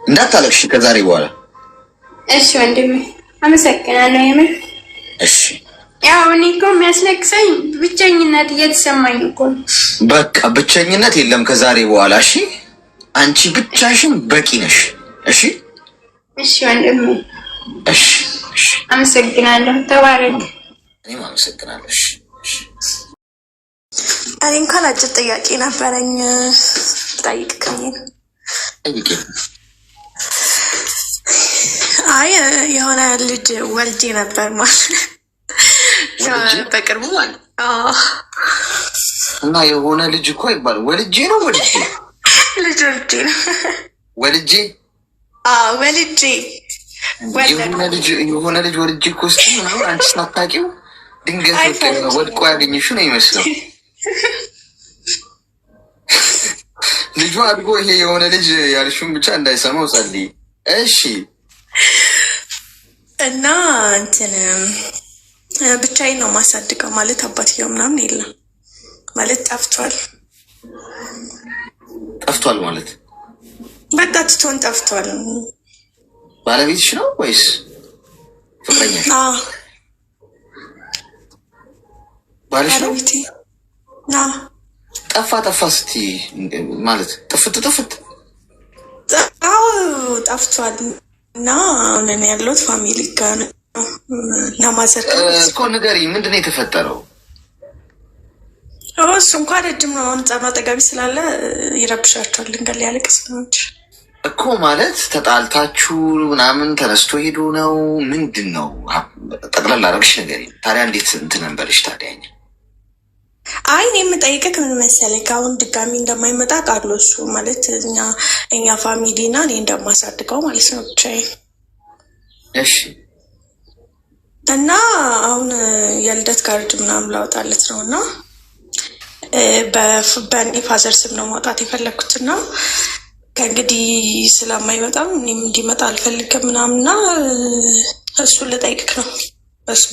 እንዳታለቅሽ ከዛሬ በኋላ። እሺ ወንድሜ አመሰግናለሁ የምር። እሺ ያው እኔ እኮ የሚያስለቅሰኝ ብቸኝነት እየተሰማኝ እኮ ነው። በቃ ብቸኝነት የለም ከዛሬ በኋላ። እሺ አንቺ ብቻሽን በቂ ነሽ። እሺ እሺ ወንድሜ። እሺ እሺ አመሰግናለሁ። ተባረክ። እኔም አመሰግናለሁ። እሺ እኔ እንኳን አጭር ጥያቄ ነበረኝ ጠይቅኝ። ጠይቄ አይ የሆነ ልጅ ወልጄ ነበር ማለት በቅርቡ ማለት እና የሆነ ልጅ እኮ ይባላል። ወልጄ ነው ወልጄ ልጅ ወልጄ ነው ወልጄ ወልጄ የሆነ ልጅ ወልጄ እኮ እስኪ ምናምን አንቺ ሳታውቂው ድንገት ወድቆ ያገኘሽው ነው ይመስለው። ልጁ አድጎ ይሄ የሆነ ልጅ ያልሽውን ብቻ እንዳይሰማው ጸልይ። እሺ እና እንትን ብቻዬን ነው ማሳድገው ማለት አባትየው ምናምን የለም ማለት ጠፍቷል። ጠፍቷል ማለት በቃ ትቶን ጠፍቷል። ባለቤትሽ ነው ወይስ ፍቅረኛሽ? ባልሽ ነው? ጠፋ ስቲ ማለት ጥፍት ጠፍቷል። እና አሁን ያለሁት ፋሚሊ ጋር ነው እና ማዘር እኮ ንገሪኝ፣ ምንድን ነው የተፈጠረው? እሱ እንኳን ረጅም ነው። አሁን ጸማ ጠጋቢ ስላለ ይረብሻቸዋል። ድንገት ሊያለቅስ ነው እኮ ማለት ተጣልታችሁ ምናምን ተነስቶ ሄዶ ነው ምንድን ነው? ጠቅላላ አደረግሽ ነገር ታዲያ እንዴት እንትን ነበርሽ ታዲያ? አይ እኔ የምጠይቅህ ምን መሰለህ፣ አሁን ድጋሚ እንደማይመጣ ቃሉ እሱ ማለት እኛ ፋሚሊ እና እኔ እንደማሳድገው ማለት ነው ብቻዬን። እሺ እና አሁን የልደት ካርድ ምናምን ላወጣለት ነው እና በእኔ ፋዘር ስም ነው ማውጣት የፈለግኩት እና ከእንግዲህ ስለማይመጣም እኔም እንዲመጣ አልፈልግም ምናምንና እሱን ልጠይቅህ ነው።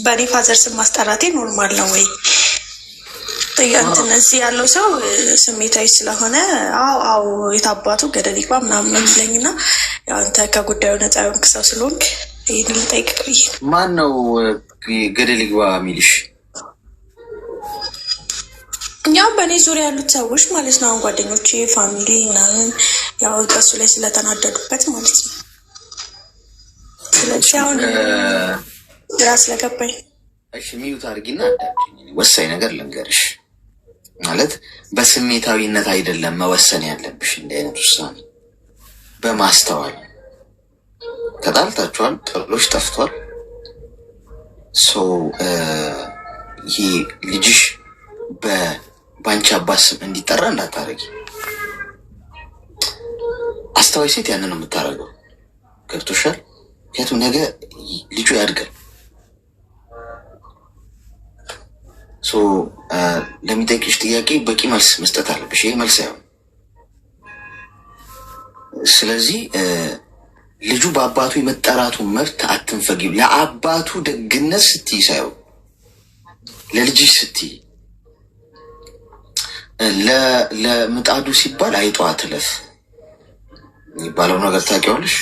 በእኔ ፋዘር ስም ማስጠራቴ ኖርማል ነው ወይ? እዚህ ያለው ሰው ስሜታዊ ስለሆነ አዎ የታባቱ ገደል ይግባ ምናምን ነው የሚለኝ እና አንተ ከጉዳዩ ነፃ የሆንክ ሰው ስለሆንክ ይህን ልጠይቅህ ብዬ። ማን ነው ገደል ይግባ የሚልሽ? ያው በእኔ ዙሪያ ያሉት ሰዎች ማለት ነው፣ አሁን ጓደኞቼ፣ ፋሚሊ ምናምን ያው በሱ ላይ ስለተናደዱበት ማለት ነው። ስለዚህ አሁን ግራ ስለገባኝ እሺ ሚዩት አድርጊና አዳምጪኝ። ወሳኝ ነገር ልንገርሽ፣ ማለት በስሜታዊነት አይደለም መወሰን ያለብሽ። እንዲህ አይነት ውሳኔ በማስተዋል ተጣልታችኋል፣ ጥሎሽ ጠፍቷል። ይሄ ልጅሽ በአንቺ አባት ስም እንዲጠራ እንዳታረጊ። አስተዋይ ሴት ያንን ነው የምታደርገው። ገብቶሻል? ምክንያቱም ነገ ልጁ ያድጋል። ለሚጠይቅሽ ጥያቄ በቂ መልስ መስጠት አለብሽ። ይሄ መልስ አይሆን። ስለዚህ ልጁ በአባቱ የመጠራቱ መብት አትንፈጊው። ለአባቱ ደግነት ስትይ ሳይሆን ለልጅሽ ስትይ። ለምጣዱ ሲባል አይጧ ትለፍ የሚባለው ነገር ታውቂዋለሽ?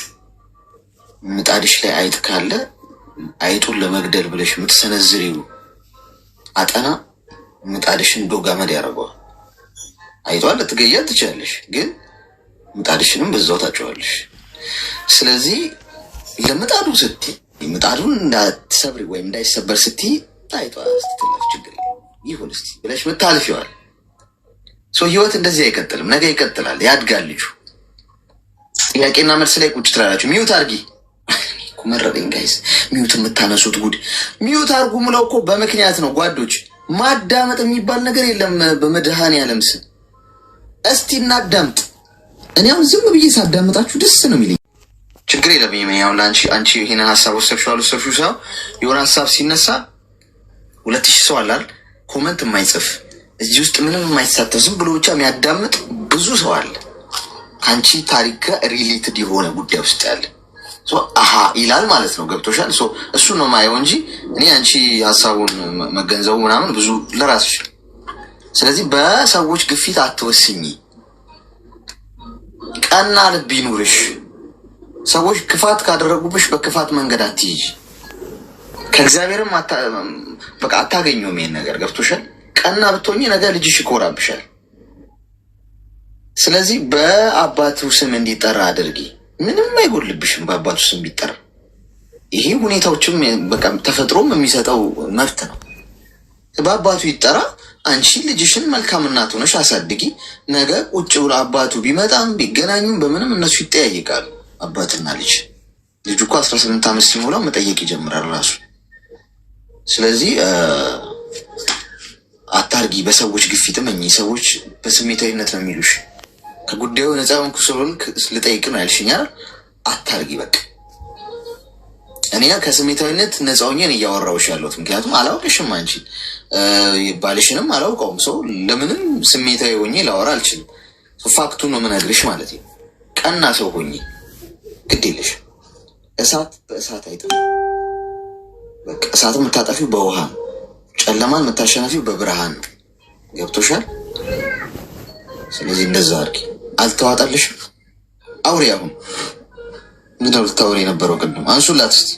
ምጣድሽ ላይ አይጥ ካለ አይጡን ለመግደል ብለሽ የምትሰነዝሪው አጠና ምጣድሽን ዶግ አመድ ያደርገዋል። አይቷን ልትገያት ትችላለሽ፣ ግን ምጣድሽንም በዛው ታጨዋለሽ። ስለዚህ ለምጣዱ ስትይ ምጣዱን እንዳትሰብሪ ወይም እንዳይሰበር ስትይ አይቷ ስትትለፍ ችግር ይሁን እስቲ ብለሽ ምታልፊዋል። ህይወት እንደዚህ አይቀጥልም። ነገ ይቀጥላል፣ ያድጋል ልጁ። ጥያቄና መልስ ላይ ቁጭ ትላላችሁ። ሚዩት አርጊ መረጠኝ ጋይስ። ሚዩት የምታነሱት ጉድ ሚዩት አርጉ ምለው እኮ በምክንያት ነው ጓዶች። ማዳመጥ የሚባል ነገር የለም በመድኃኔዓለም ስም። እስቲ እናዳምጥ። እኔ አሁን ዝም ብዬ ሳዳምጣችሁ ደስ ነው የሚለኝ። ችግር የለብኝም። አሁን አንቺ ይሄን ሀሳብ ወሰድሽው ሰው የሆነ ሀሳብ ሲነሳ 2000 ሰው አላል ኮመንት የማይጽፍ እዚህ ውስጥ ምንም የማይሳተፍ ዝም ብሎ ብቻ የሚያዳምጥ ብዙ ሰው አለ። ከአንቺ ታሪክ ጋር ሪሌትድ የሆነ ጉዳይ ውስጥ ያለ አሀ ይላል ማለት ነው። ገብቶሻል? እሱ ነው ማየው እንጂ እኔ አንቺ ሀሳቡን መገንዘቡ ምናምን ብዙ ለራስሽ። ስለዚህ በሰዎች ግፊት አትወስኝ። ቀና ልብ ይኑርሽ። ሰዎች ክፋት ካደረጉብሽ በክፋት መንገድ አትይጂ። ከእግዚአብሔርም በቃ አታገኘውም ይሄን ነገር። ገብቶሻል? ቀና ብትሆኚ ነገ ልጅሽ ይኮራብሻል። ስለዚህ በአባቱ ስም እንዲጠራ አድርጊ። ምንም አይጎልብሽም በአባቱ ስም ቢጠራ። ይሄ ሁኔታዎችም በቃ ተፈጥሮም የሚሰጠው መብት ነው። በአባቱ ይጠራ። አንቺ ልጅሽን መልካም እናት ሆነሽ አሳድጊ። ነገ ቁጭ ብሎ አባቱ ቢመጣም ቢገናኙም በምንም እነሱ ይጠያይቃሉ። አባትና ልጅ እኮ 18 ዓመት ሲሞላው መጠየቅ ይጀምራል ራሱ። ስለዚህ አታርጊ። በሰዎች ግፊትም እኚህ ሰዎች በስሜታዊነት ነው የሚሉሽ። ከጉዳዩ ነፃ ሆንኩ ስለሆንክ ልጠይቅ ነው ያልሽኛል። አታርጊ በቃ። እኔ ከስሜታዊነት ነፃ ሆኜን እያወራሁሽ ያለሁት ምክንያቱም አላውቅሽም፣ አንቺ ባልሽንም አላውቀውም። ሰው ለምንም ስሜታዊ ሆኜ ላወራ አልችልም። ፋክቱ ነው የምነግርሽ ማለት ነው። ቀና ሰው ሆኜ ግድ የለሽ። እሳት በእሳት አይጠፋም። በቃ እሳት የምታጠፊው በውሃ ነው። ጨለማን የምታሸናፊው በብርሃን ነው። ገብቶሻል? ስለዚህ እንደዛ አድርጊ። አልተዋጣልሽም? አውሪ። አሁን ምንድነው ልታወሪ የነበረው? ቅድም አንሱላት እስኪ።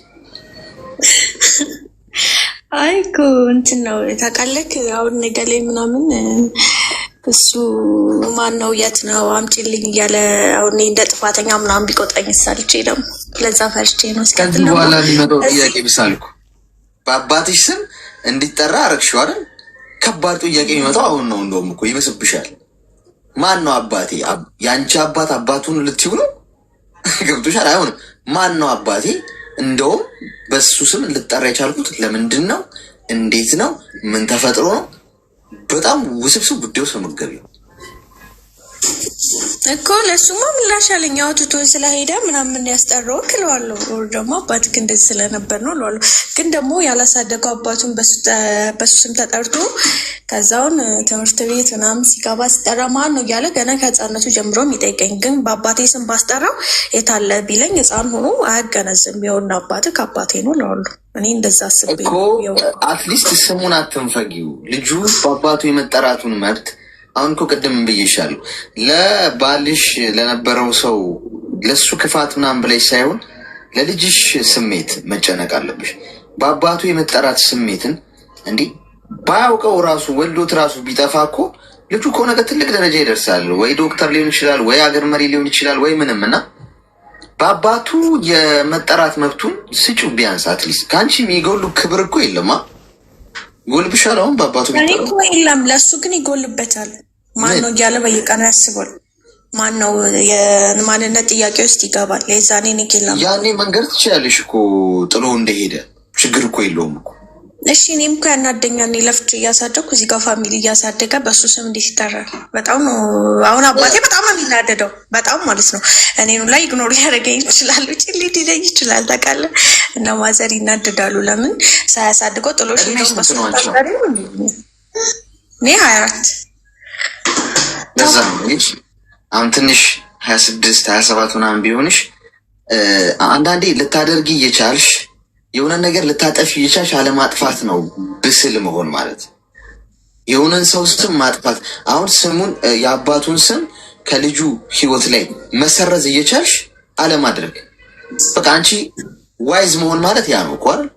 አይ እኮ እንትን ነው ታውቃለህ። አሁን ነገ ላይ ምናምን እሱ ማን ነው የት ነው አምጪልኝ እያለ አሁን እንደ ጥፋተኛ ምናምን ቢቆጣኝ ሳልቼ ደግሞ ለዛ ፈርቼ ነው። ከዚህ በኋላ የሚመጣው ጥያቄ ቢሳልኩ በአባትሽ ስም እንዲጠራ አረግሽው አይደል? ከባድ ጥያቄ የሚመጣው አሁን ነው። እንደውም እኮ ይመስብሻል። ማን ነው አባቴ? የአንቺ አባት አባቱን ልትይው ነው? ገብቶሻል? አይሆንም። ማን ነው አባቴ? እንደውም በሱ ስም ልጠራ የቻልኩት ለምንድን ነው? እንዴት ነው? ምን ተፈጥሮ ነው? በጣም ውስብስብ ጉዳይ ውስጥ መገቢው እኮ ለሱማ ምላሽ አለኝ። አውጥቶ ስለሄደ ምናምን ያስጠራው ክለዋለሁ። ወር ደግሞ አባትክ እንደዚህ ስለነበር ነው እለዋለሁ። ግን ደግሞ ያላሳደገው አባቱን በሱ ስም ተጠርቶ ከዛውን ትምህርት ቤት ምናምን ሲገባ ሲጠራ ማን ነው እያለ ገና ከህፃነቱ ጀምሮ የሚጠይቀኝ። ግን በአባቴ ስም ባስጠራው የታለ ቢለኝ ህፃን ሆኖ አያገነዝም። የሆነ አባትክ አባቴ ነው እለዋለሁ። እኔ እንደዛ አስቤ እኮ አትሊስት ስሙን አትንፈጊው። ልጁ በአባቱ የመጠራቱን መብት አሁን እኮ ቅድም ብዬሻለሁ። ለባልሽ ለነበረው ሰው ለሱ ክፋት ምናምን ብለሽ ሳይሆን ለልጅሽ ስሜት መጨነቅ አለብሽ። በአባቱ የመጠራት ስሜትን እንዲህ ባያውቀው ራሱ ወልዶት ራሱ ቢጠፋ እኮ ልጁ እኮ ነገ ትልቅ ደረጃ ይደርሳል። ወይ ዶክተር ሊሆን ይችላል፣ ወይ አገር መሪ ሊሆን ይችላል፣ ወይ ምንም እና በአባቱ የመጠራት መብቱን ስጩ። ቢያንስ አትሊስት ከአንቺ የሚጎሉ ክብር እኮ የለማ። ይጎልብሻል። አሁን በአባቱ እኔ እኮ የለም፣ ለእሱ ግን ይጎልበታል። ማን ነው እያለ በየቀኑ ያስባል። ማን ነው የማንነት ጥያቄ ውስጥ ይገባል። የዛኔ ኒኬላ ያኔ መንገድ ትችላለሽ እኮ ጥሎ እንደሄደ ችግር እኮ የለውም እኮ። እሺ እኔም እኮ ያናደኛል። ለፍቼ እያሳደግኩ እዚህ ጋር ፋሚሊ እያሳደገ በሱ ስም እንዲህ ይጠራል። በጣም ነው አሁን አባቴ በጣም ነው የሚናደደው። በጣም ማለት ነው። እኔኑ ላይ ኢግኖር ሊያደርገኝ ይችላል፣ ውጭ ሊለኝ ይችላል። ታውቃለህ? እና ማዘር ይናደዳሉ። ለምን ሳያሳድገው ጥሎሽ ሄዶ በሱ ታጠሪ? እኔ 24 ለዛ ነው አሁን ትንሽ 26 27 ምናምን ቢሆንሽ አንዳንዴ ልታደርጊ እየቻልሽ የሆነ ነገር ልታጠፊ እየቻልሽ አለማጥፋት ነው ብስል መሆን ማለት። የሆነን ሰው ስም ማጥፋት አሁን ስሙን የአባቱን ስም ከልጁ ህይወት ላይ መሰረዝ እየቻልሽ አለማድረግ። በቃ አንቺ ዋይዝ መሆን ማለት ያ ነው እኮ አይደል?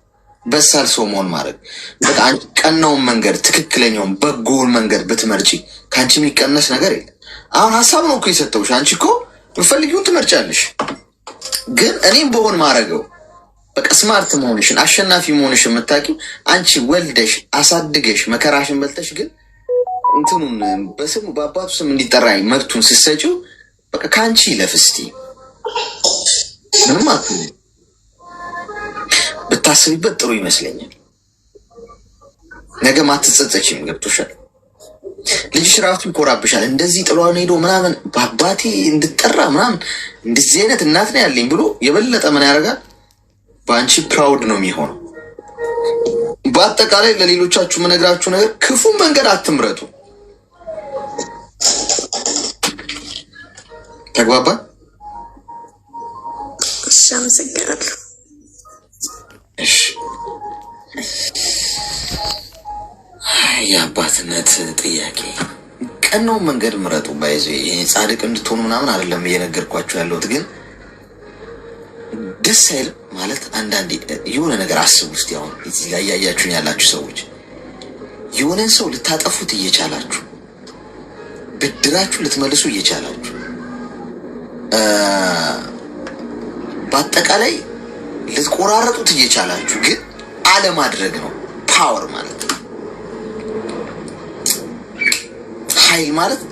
በሳል ሰው መሆን ማለት በቃ አንቺ ቀናውን መንገድ ትክክለኛውን በጎውን መንገድ ብትመርጪ ከአንቺ የሚቀነስ ነገር የለም። አሁን ሀሳብ ነው እኮ የሰጠውሽ። አንቺ እኮ የምትፈልጊውን ትመርጫለሽ። ግን እኔም በሆን ማድረገው በቃ ስማርት መሆንሽን አሸናፊ መሆንሽ የምታውቂው አንቺ ወልደሽ አሳድገሽ መከራሽን በልተሽ ግን እንትኑን በስሙ በአባቱ ስም እንዲጠራ መብቱን ስትሰጪው በቃ ካንቺ ይለፍ እስቲ ምንም አትሉ ብታስቢበት ጥሩ ይመስለኛል። ነገ ማትጸጸችም። ገብቶሻል? ልጅሽ ራሱ ይኮራብሻል። እንደዚህ ጥሏን ሄዶ ምናምን በአባቴ እንድጠራ ምናምን እንደዚህ አይነት እናት ነው ያለኝ ብሎ የበለጠ ምን ያደርጋል? በአንቺ ፕራውድ ነው የሚሆነው። በአጠቃላይ ለሌሎቻችሁ የምነግራችሁ ነገር ክፉ መንገድ አትምረጡ። ተግባባን? እሺ፣ አመሰግናለሁ። እሺ፣ የአባትነት ጥያቄ ቀናው መንገድ ምረጡ። ባይዞ ጻድቅ እንድትሆኑ ምናምን አይደለም እየነገርኳችሁ ያለሁት፣ ግን ደስ አይልም ማለት አንዳንዴ የሆነ ነገር አስቡ እስቲ። አሁን እዚህ ላይ ያያችሁኝ ያላችሁ ሰዎች የሆነን ሰው ልታጠፉት እየቻላችሁ ብድራችሁ ልትመልሱ እየቻላችሁ በአጠቃላይ ልትቆራረጡት እየቻላችሁ ግን አለማድረግ ነው ፓወር ማለት ነው። ኃይል ማለት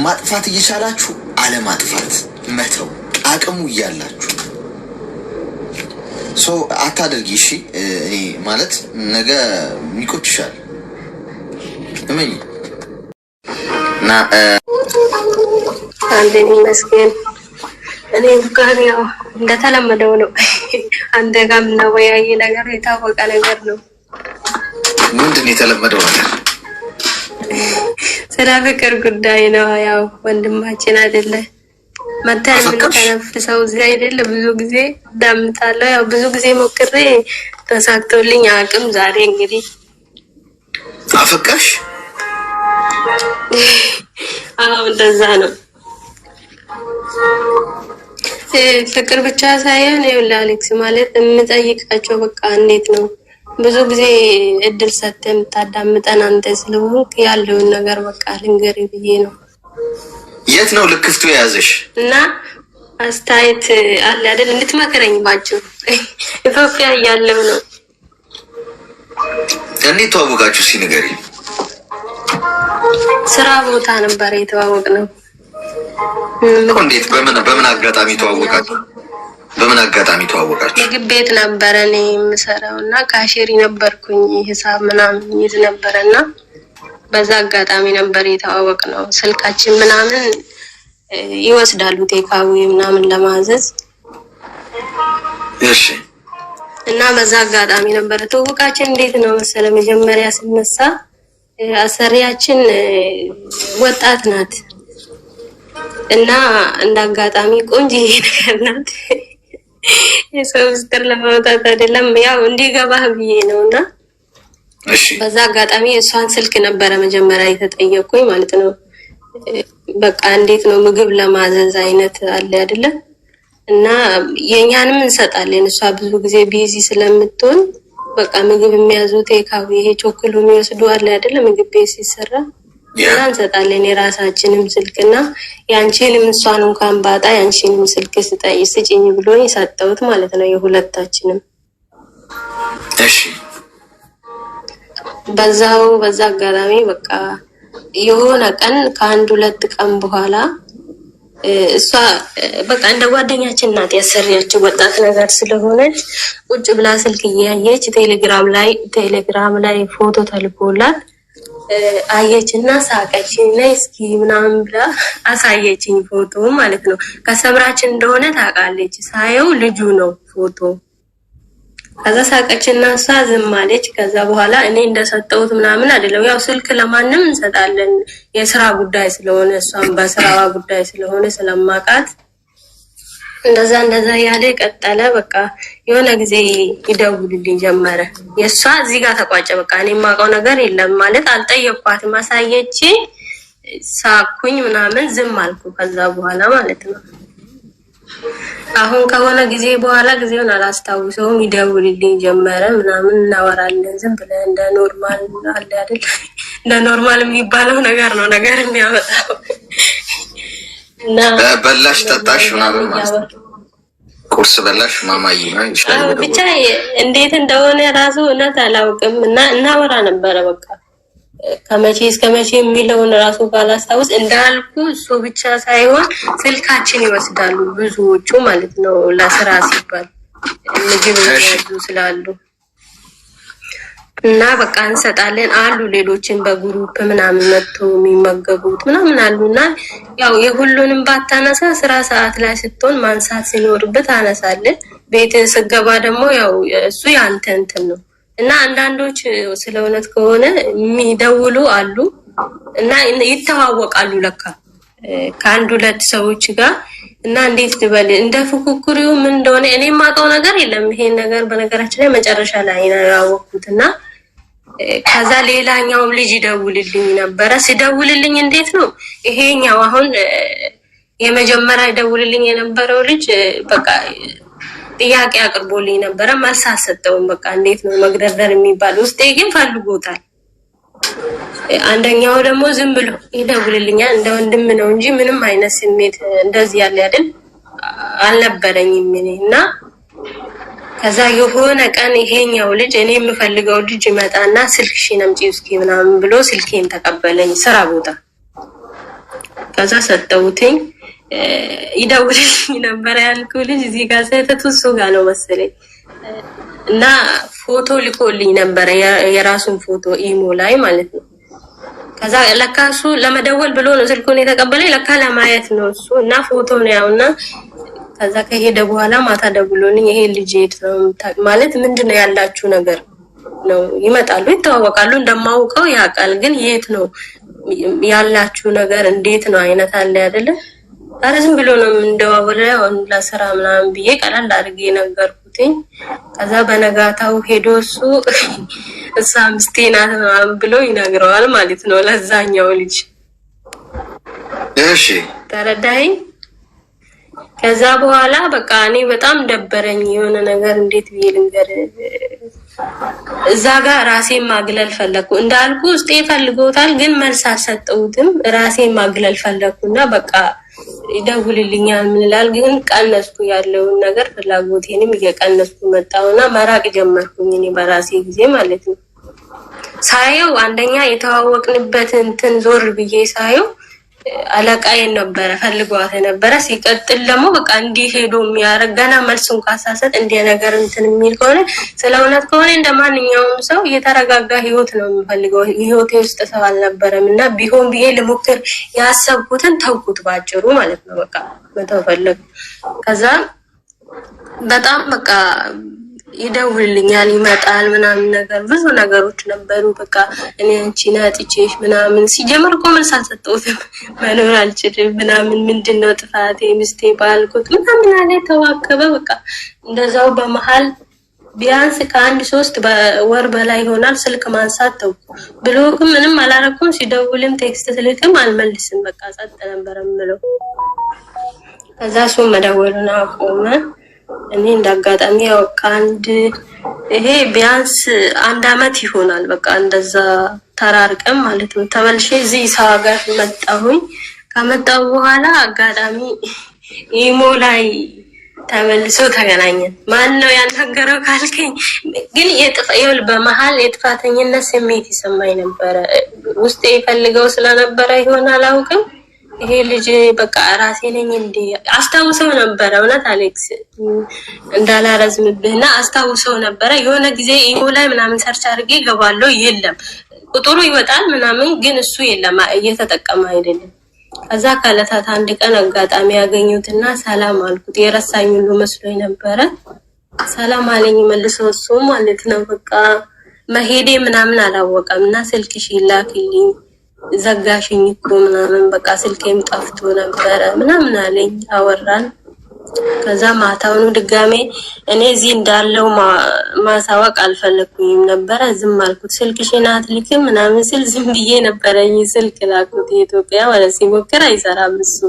ማጥፋት እየቻላችሁ አለማጥፋት መተው አቅሙ እያላችሁ አታድርጊ። እሺ እኔ ማለት ነገ ይቆጭሻል እመኝ እና አንዴ መስገን እኔ ጋር ያው እንደተለመደው ነው። አንተ ጋር ምናወያይ ነገር የታወቀ ነገር ነው። ምንድን ነው የተለመደው ነገር? ስለ ፍቅር ጉዳይ ነው። ያው ወንድማችን አይደለ መተን የምንተነፍሰው እዚህ አይደለ? ብዙ ጊዜ ዳምታለሁ። ያው ብዙ ጊዜ ሞክሬ ተሳክቶልኝ አቅም ዛሬ እንግዲህ አፈቀርሽ? አዎ እንደዛ ነው። ፍቅር ብቻ ሳይሆን ይኸውልህ አሌክስ ማለት የምጠይቃቸው በቃ እንዴት ነው ብዙ ጊዜ እድል ሰጥተህ የምታዳምጠን አንተ ስለሆንክ ያለውን ነገር በቃ ልንገርህ ብዬ ነው። የት ነው ልክፍቱ የያዘሽ? እና አስተያየት አለ አይደል? እንድትመክረኝ ባጭሩ። ኢትዮጵያ እያለሁ ነው። እንዴት ተዋወቃችሁ? እስኪ ንገሪኝ። ስራ ቦታ ነበር የተዋወቅነው። እንዴት? በምን አጋጣሚ ተዋወቃችሁ? ምግብ ቤት ነበረ እኔ የምሰራው እና ካሼሪ ነበርኩኝ። ሂሳብ ምናምን ይዝ ነበረና በዛ አጋጣሚ ነበር የተዋወቅነው። ስልካችን ምናምን ይወስዳሉ ቴካዊ ምናምን ለማዘዝ። እሺ። እና በዛ አጋጣሚ ነበር ተዋወቃችን። እንዴት ነው መሰለ መጀመሪያ ስነሳ አሰሪያችን ወጣት ናት እና እንዳጋጣሚ ቆንጆ ነገር ናት። የሰው ምስጢር ለማውጣት አይደለም ያው እንዲገባህ ብዬ ነውና እሺ። በዛ አጋጣሚ እሷን ስልክ ነበረ መጀመሪያ የተጠየቅኩኝ ማለት ነው። በቃ እንዴት ነው ምግብ ለማዘዝ አይነት አለ አይደለ? እና የኛንም እንሰጣለን። እሷ ብዙ ጊዜ ቢዚ ስለምትሆን በቃ ምግብ የሚያዙ ቴካዊ ይሄ ቾክሎ የሚወስዱ አለ አይደለ? ምግብ ቤት ሲሰራ እና እንሰጣለን የራሳችንም ስልክና ያንቺንም እሷን እንኳን ባጣ ያንቺንም ስልክ ስጭኝ ብሎኝ ሰጠሁት ማለት ነው የሁለታችንም። እሺ። በዛ አጋጣሚ በቃ የሆነ ቀን ከአንድ ሁለት ቀን በኋላ እሷ በቃ እንደ ጓደኛችን ናት ያሰሪያችን ወጣት ነገር ስለሆነች ቁጭ ብላ ስልክ እያየች ቴሌግራም ላይ ፎቶ ተልኮላት አየችና ሳቀችኝ። ነይ እስኪ ምናምን ብላ አሳየችኝ ፎቶ ማለት ነው። ከሰምራችን እንደሆነ ታውቃለች። ሳየው ልጁ ነው ፎቶ። ከዛ ሳቀችና እሷ ዝም አለች። ከዛ በኋላ እኔ እንደሰጠሁት ምናምን አይደለም ያው ስልክ ለማንም እንሰጣለን የስራ ጉዳይ ስለሆነ እሷም በስራዋ ጉዳይ ስለሆነ ስለማቃት እንደዛ ያለ ቀጠለ። በቃ የሆነ ጊዜ ይደውልልኝ ጀመረ። የሷ እዚህ ጋር ተቋጨ። በቃ እኔ የማውቀው ነገር የለም ማለት አልጠየቅኳትም። አሳየች ሳኩኝ ምናምን ዝም አልኩ። ከዛ በኋላ ማለት ነው አሁን ከሆነ ጊዜ በኋላ ጊዜውን አላስታውሰውም ይደውልልኝ ጀመረ ምናምን እናወራለን። ዝም ብለን እንደ ኖርማል አለ አይደል? እንደ ኖርማል የሚባለው ነገር ነው ነገር የሚያመጣው እና በላሽ ጠጣሽ ምናምን ማለት ቁርስ በላሽ ማማዬ ነው ይችላል። ብቻ እንዴት እንደሆነ ራሱ እውነት አላውቅም። እና እናወራ ነበረ በቃ ከመቼ እስከ መቼ የሚለውን ራሱ ካላስታውስ እንዳልኩ እሱ ብቻ ሳይሆን ስልካችን ይወስዳሉ ብዙዎቹ ማለት ነው ለስራ ሲባል ምግብ ያዙ ስላሉ እና በቃ እንሰጣለን አሉ ሌሎችን በግሩፕ ምናምን መጥቶ የሚመገቡት ምናምን አሉና ያው የሁሉንም ባታነሳ ስራ ሰዓት ላይ ስትሆን ማንሳት ሲኖርበት አነሳለን ቤት ስገባ ደግሞ ያው እሱ ያንተ እንትን ነው እና አንዳንዶች ስለ እውነት ከሆነ የሚደውሉ አሉ እና ይተዋወቃሉ ለካ ከአንድ ሁለት ሰዎች ጋር እና እንዴት ልበል እንደ ፉክክሪው ምን እንደሆነ እኔ የማውቀው ነገር የለም ይሄን ነገር በነገራችን ላይ መጨረሻ ላይ ነው ያወቅኩትና ከዛ ሌላኛውም ልጅ ይደውልልኝ ነበር ሲደውልልኝ እንዴት ነው ይሄኛው አሁን የመጀመሪያ ይደውልልኝ የነበረው ልጅ በቃ ጥያቄ አቅርቦልኝ ነበር መልስ አልሰጠውም በቃ እንዴት ነው መግደርደር የሚባል ውስጤ ግን ፈልጎታል አንደኛው ደግሞ ዝም ብሎ ይደውልልኛል እንደ ወንድም ነው እንጂ ምንም አይነት ስሜት እንደዚህ ያለ አይደል አልነበረኝም እኔና ከዛ የሆነ ቀን ይሄኛው ልጅ እኔ የምፈልገው ልጅ ይመጣና ስልክሽን አምጪ እስኪ ምናምን ብሎ ስልኬን ተቀበለኝ ስራ ቦታ ከዛ ሰጠውትኝ ይደውልልኝ ነበር ያልኩ ልጅ እዚህ ጋር ሰተቱ እሱ ጋር ነው መሰለኝ እና ፎቶ ልኮልኝ ነበር የራሱን ፎቶ ኢሞ ላይ ማለት ነው ከዛ ለካሱ ለመደወል ብሎ ነው ስልኩን የተቀበለኝ ለካ ለማየት ነው እሱ እና ፎቶ ነው ያውና ከዛ ከሄደ በኋላ ማታ ደውሎልኝ ይሄ ልጅ የት ነው ማለት ምንድነው ያላችሁ ነገር ነው ይመጣሉ ይተዋወቃሉ እንደማውቀው ያውቃል ግን የት ነው ያላችሁ ነገር እንዴት ነው አይነት አለ አይደለ አረዝም ብሎ ነው እንደዋወለው ለስራ ምናምን ብዬ ቀላል አድርጌ ነገርኩትኝ ከዛ በነጋታው ሄዶ እሱ ምስቴና ብሎ ይነግረዋል ማለት ነው ለዛኛው ልጅ እሺ ተረዳኝ ከዛ በኋላ በቃ እኔ በጣም ደበረኝ የሆነ ነገር እንዴት ብዬ ልንገር እዛ ጋር ራሴን ማግለል ፈለኩ እንዳልኩ ውስጤ ፈልጎታል ግን መልስ አልሰጠሁትም ራሴን ማግለል ፈለኩና በቃ ይደውልልኛል ምን ይላል ግን ቀነስኩ ያለውን ነገር ፍላጎቴንም እየቀነስኩ መጣውና መራቅ ጀመርኩኝ እኔ በራሴ ጊዜ ማለት ነው ሳየው አንደኛ የተዋወቅንበት እንትን ዞር ብዬ ሳየው አለቃዬ ነበር ፈልጓት ነበር ሲቀጥል ደግሞ በቃ እንዲህ ሄዶ የሚያረጋና መልሱን ካሳሰጥ እንደ ነገር እንትን የሚል ከሆነ ስለውነት ከሆነ እንደማንኛውም ሰው የተረጋጋ ህይወት ነው የሚፈልገው ህይወቴ ውስጥ ሰው አልነበረምና ቢሆን ብዬ ልሞክር ያሰብኩትን ተውኩት ባጭሩ ማለት ነው በቃ መተፈለግ ከዛ በጣም በቃ ይደውልልኛል ይመጣል ምናምን ነገር ብዙ ነገሮች ነበሩ በቃ እኔ አንቺን አጥቼሽ ምናምን ሲጀምር ኮመንት ሳልሰጠውትም መኖር አልችልም ምናምን ምንድነው ጥፋቴ ምስቴ ባልኩት ምናምን አለ ተዋከበ በቃ እንደዛው በመሃል ቢያንስ ከአንድ 3 ወር በላይ ይሆናል ስልክ ማንሳት ተው ብሎክም ምንም አላረኩም ሲደውልም ቴክስት ስልክም አልመልስም በቃ ጸጥ ነበር ምለው ከዛ እሱ መደወሉን አቆመ እኔ እንዳጋጣሚ ያው ካንድ ይሄ ቢያንስ 1 አመት ይሆናል በቃ እንደዛ ተራርቀም ማለት ነው ተመልሼ እዚህ ሳጋር መጣሁኝ ከመጣሁ በኋላ አጋጣሚ ኢሞ ላይ ተመልሶ ተገናኘን ማን ነው ያናገረው ካልከኝ ግን የጥፋየው በመሃል የጥፋተኝነት ስሜት ይሰማኝ ነበር ውስጤ ይፈልገው ስለነበረ ይሆናል አውቅም ይሄ ልጅ በቃ ራሴ ነኝ እንዴ አስታውሰው ነበር እውነት አሌክስ እንዳላረዝምብህና አስታውሰው ነበር የሆነ ጊዜ ኢሞ ላይ ምናምን ሰርች አድርጌ ገባለው የለም ቁጥሩ ይወጣል ምናምን ግን እሱ የለም እየተጠቀመ አይደለም ከዛ ካለታት አንድ ቀን አጋጣሚ ያገኙትና ሰላም አልኩት የረሳኝ ሁሉ መስሎኝ ነበር ሰላም አለኝ መልሶ እሱ ማለት ነው በቃ መሄዴ ምናምን አላወቀምና ስልክሽ ይላክልኝ ዘጋሽኝ እኮ ምናምን በቃ ስልኬም ጠፍቶ ነበር ምናምን አለኝ አወራን ከዛ ማታውኑ ድጋሜ እኔ እዚህ እንዳለው ማሳወቅ አልፈለኩኝም ነበር ዝም አልኩት ስልክሽን አትልክም ምናምን ስል ዝም ብዬ ነበረኝ ስልክ ላኩት ኢትዮጵያ ወለ ሲሞክር አይሰራም እሱ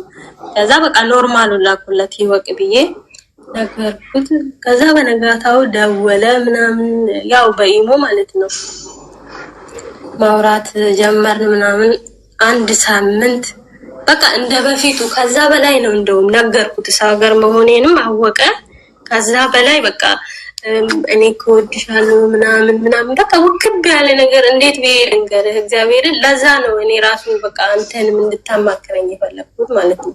ከዛ በቃ ኖርማል ላኩለት ይወቅ ብዬ ነገርኩት ከዛ በነጋታው ደወለ ምናምን ያው በኢሞ ማለት ነው ማውራት ጀመርን ምናምን 1 ሳምንት በቃ እንደ በፊቱ ከዛ በላይ ነው እንደውም ነገርኩት ሳገር መሆኔንም አወቀ ከዛ በላይ በቃ እኔ እወድሻለሁ ምናምን በቃ ውክብ ያለ ነገር እንዴት ብዬ ልንገርህ? እግዚአብሔርን ለዛ ነው እኔ ራሱ በቃ አንተንም እንድታማክረኝ የፈለኩት ማለት ነው።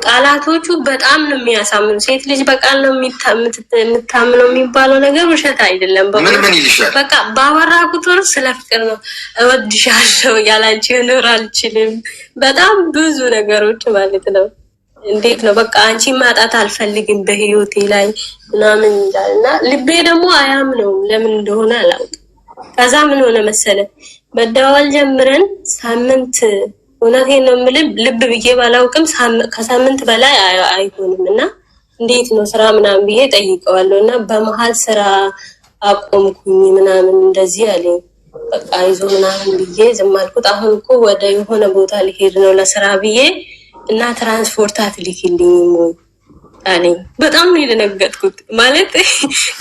ቃላቶቹ በጣም ነው የሚያሳምኑ። ሴት ልጅ በቃል ነው የምታምነው የሚባለው ነገር ውሸት አይደለም። ምን ይልሻል? በቃ ባወራ ቁጥር ስለ ፍቅር ነው። እወድሻለሁ፣ ያላንቺ መኖር አልችልም፣ በጣም ብዙ ነገሮች ማለት ነው። እንዴት ነው በቃ አንቺ ማጣት አልፈልግም በህይወቴ ላይ ምናምን እንዳልና ልቤ ደግሞ አያምነውም። ለምን እንደሆነ አላውቅም። ከዛ ምን ሆነ መሰለ መደዋወል ጀምረን ሳምንት፣ እውነቴን ነው የምልህ ልብ ብዬ ባላውቅም ከሳምንት በላይ አይሆንም እና እንዴት ነው ስራ ምናምን ብዬ ጠይቀዋለሁ እና በመሀል ስራ አቆምኩኝ ምናምን እንደዚህ አለኝ። በቃ ይዞ ምናምን ብዬ ዝም አልኩት። አሁን እኮ ወደ የሆነ ቦታ ሊሄድ ነው ለስራ ብዬ እና ትራንስፖርት አትልኪልኝ ወይ አለኝ። በጣም ነው የደነገጥኩት። ማለት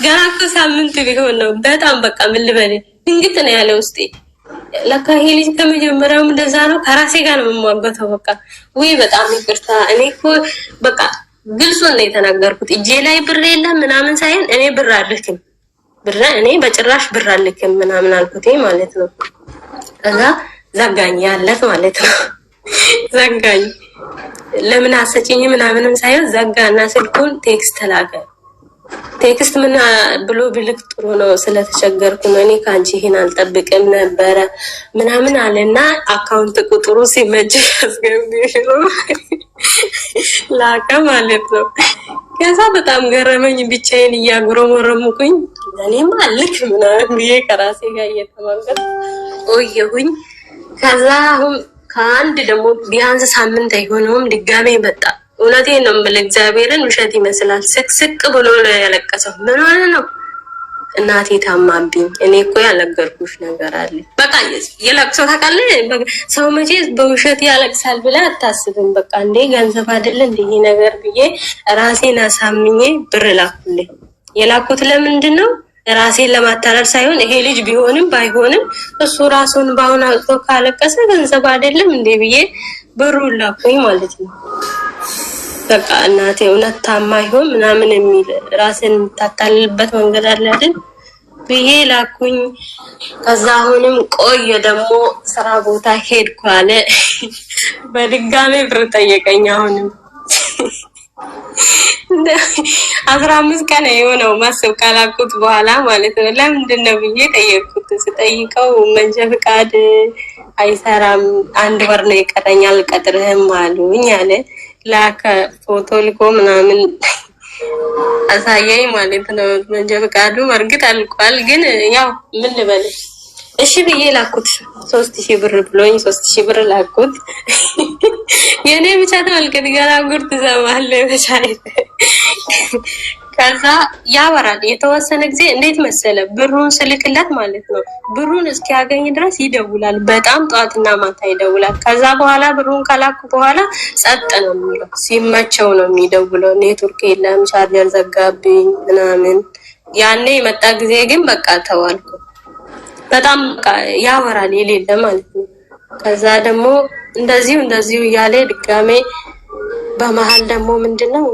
ገና እኮ ሳምንት ቢሆን ነው። በጣም በቃ ምን ልበል ድንግጥ ነው ያለ ውስጤ። ለካ ይሄ ልጅ ከመጀመሪያውም እንደዛ ነው። ከራሴ ጋር ነው የምሟገተው። በቃ ወይ በጣም ይቅርታ፣ እኔ እኮ በቃ ግልጹን ነው የተናገርኩት። እጄ ላይ ብር የለም ምናምን ሳይሆን እኔ ብር አልልክም፣ እኔ በጭራሽ ብር አልልክም ምናምን አልኩት ማለት ነው። ከዛ ዘጋኝ ያለት ማለት ነው። ዘጋኝ። ለምን አሰጪኝ ምናምንም ሳይሆን ዘጋና ስልኩን ቴክስት ላከ። ቴክስት ምን ብሎ ብልክ ጥሩ ነው ስለተቸገርኩ ነው እኔ ካንቺ ይሄን አልጠብቅም ነበረ ምናምን አለና አካውንት ቁጥሩ ሲመጭ ያስገቢው ላከ ማለት ነው። ከዛ በጣም ገረመኝ። ብቻዬን እያጉረመረምኩኝ እኔማ ልክ ምናምን ብዬ ከራሴ ጋር እየተማከርኩ ቆየሁኝ። ከዛ አሁን ከአንድ ደግሞ ቢያንስ ሳምንት አይሆነውም ድጋሜ መጣ። እውነቴን ነው የምልህ እግዚአብሔርን ውሸት ይመስላል። ስቅስቅ ብሎ ነው ያለቀሰው። ምን ሆነ ነው? እናቴ ታማብኝ። እኔ እኮ ያልነገርኩሽ ነገር አለ። በቃ የለቅሶ ታውቃለህ። ሰው መቼ በውሸት ያለቅሳል ብለህ አታስብም። በቃ እንዴ ገንዘብ አይደለ እንደ ይሄ ነገር ብዬ ራሴን አሳምኜ ብር ላኩልኝ። የላኩት ለምንድን ነው? ራሴን ለማታለል ሳይሆን ይሄ ልጅ ቢሆንም ባይሆንም እሱ ራሱን ባሁን አውጥቶ ካለቀሰ ገንዘብ አይደለም እንዴ ብዬ ብሩን ላኩኝ ማለት ነው። በቃ እናቴ እውነት ታማ ይሆን ምናምን የሚል ራስን የምታታልልበት መንገድ አለ አይደል ብዬ ላኩኝ። ከዛ አሁንም ቆየ ደግሞ ስራ ቦታ ሄድኩ አለ። በድጋሜ ብር ጠየቀኝ። አሁንም 15 ቀን የሆነው ማሰብ ካላኩት በኋላ ማለት ነው። ለምንድን ነው ብዬ ጠየቅኩት። ስጠይቀው መንጃ ፍቃድ አይሰራም፣ 1 ወር ነው የቀረኝ አልቀጥርህም አሉኝ አለ። ላከ ፎቶ ልኮ ምናምን አሳየኝ ማለት ነው። መንጃ ፍቃዱ እርግጥ አልቋል፣ ግን ያው ምን ልበልሽ እሺ ብዬ ላኩት። 3000 ብር ብሎኝ 3000 ብር ላኩት። የኔ ብቻ ተመልከት ገና ጉር ትሰማለህ በቻይ። ከዛ ያወራል የተወሰነ ጊዜ። እንዴት መሰለ ብሩን ስልክለት ማለት ነው ብሩን እስኪያገኝ ድረስ ይደውላል። በጣም ጧትና ማታ ይደውላል። ከዛ በኋላ ብሩን ከላኩ በኋላ ጸጥ ነው የሚለው። ሲመቸው ነው የሚደውለው። ኔትወርክ የለም ቻርጀር ዘጋብኝ ምናምን። ያኔ የመጣ ጊዜ ግን በቃ ተዋልኩ። በጣም ያወራል የሌለ ማለት ነው። ከዛ ደግሞ እንደዚሁ እያለ ድጋሜ በመሀል ደግሞ ምንድነው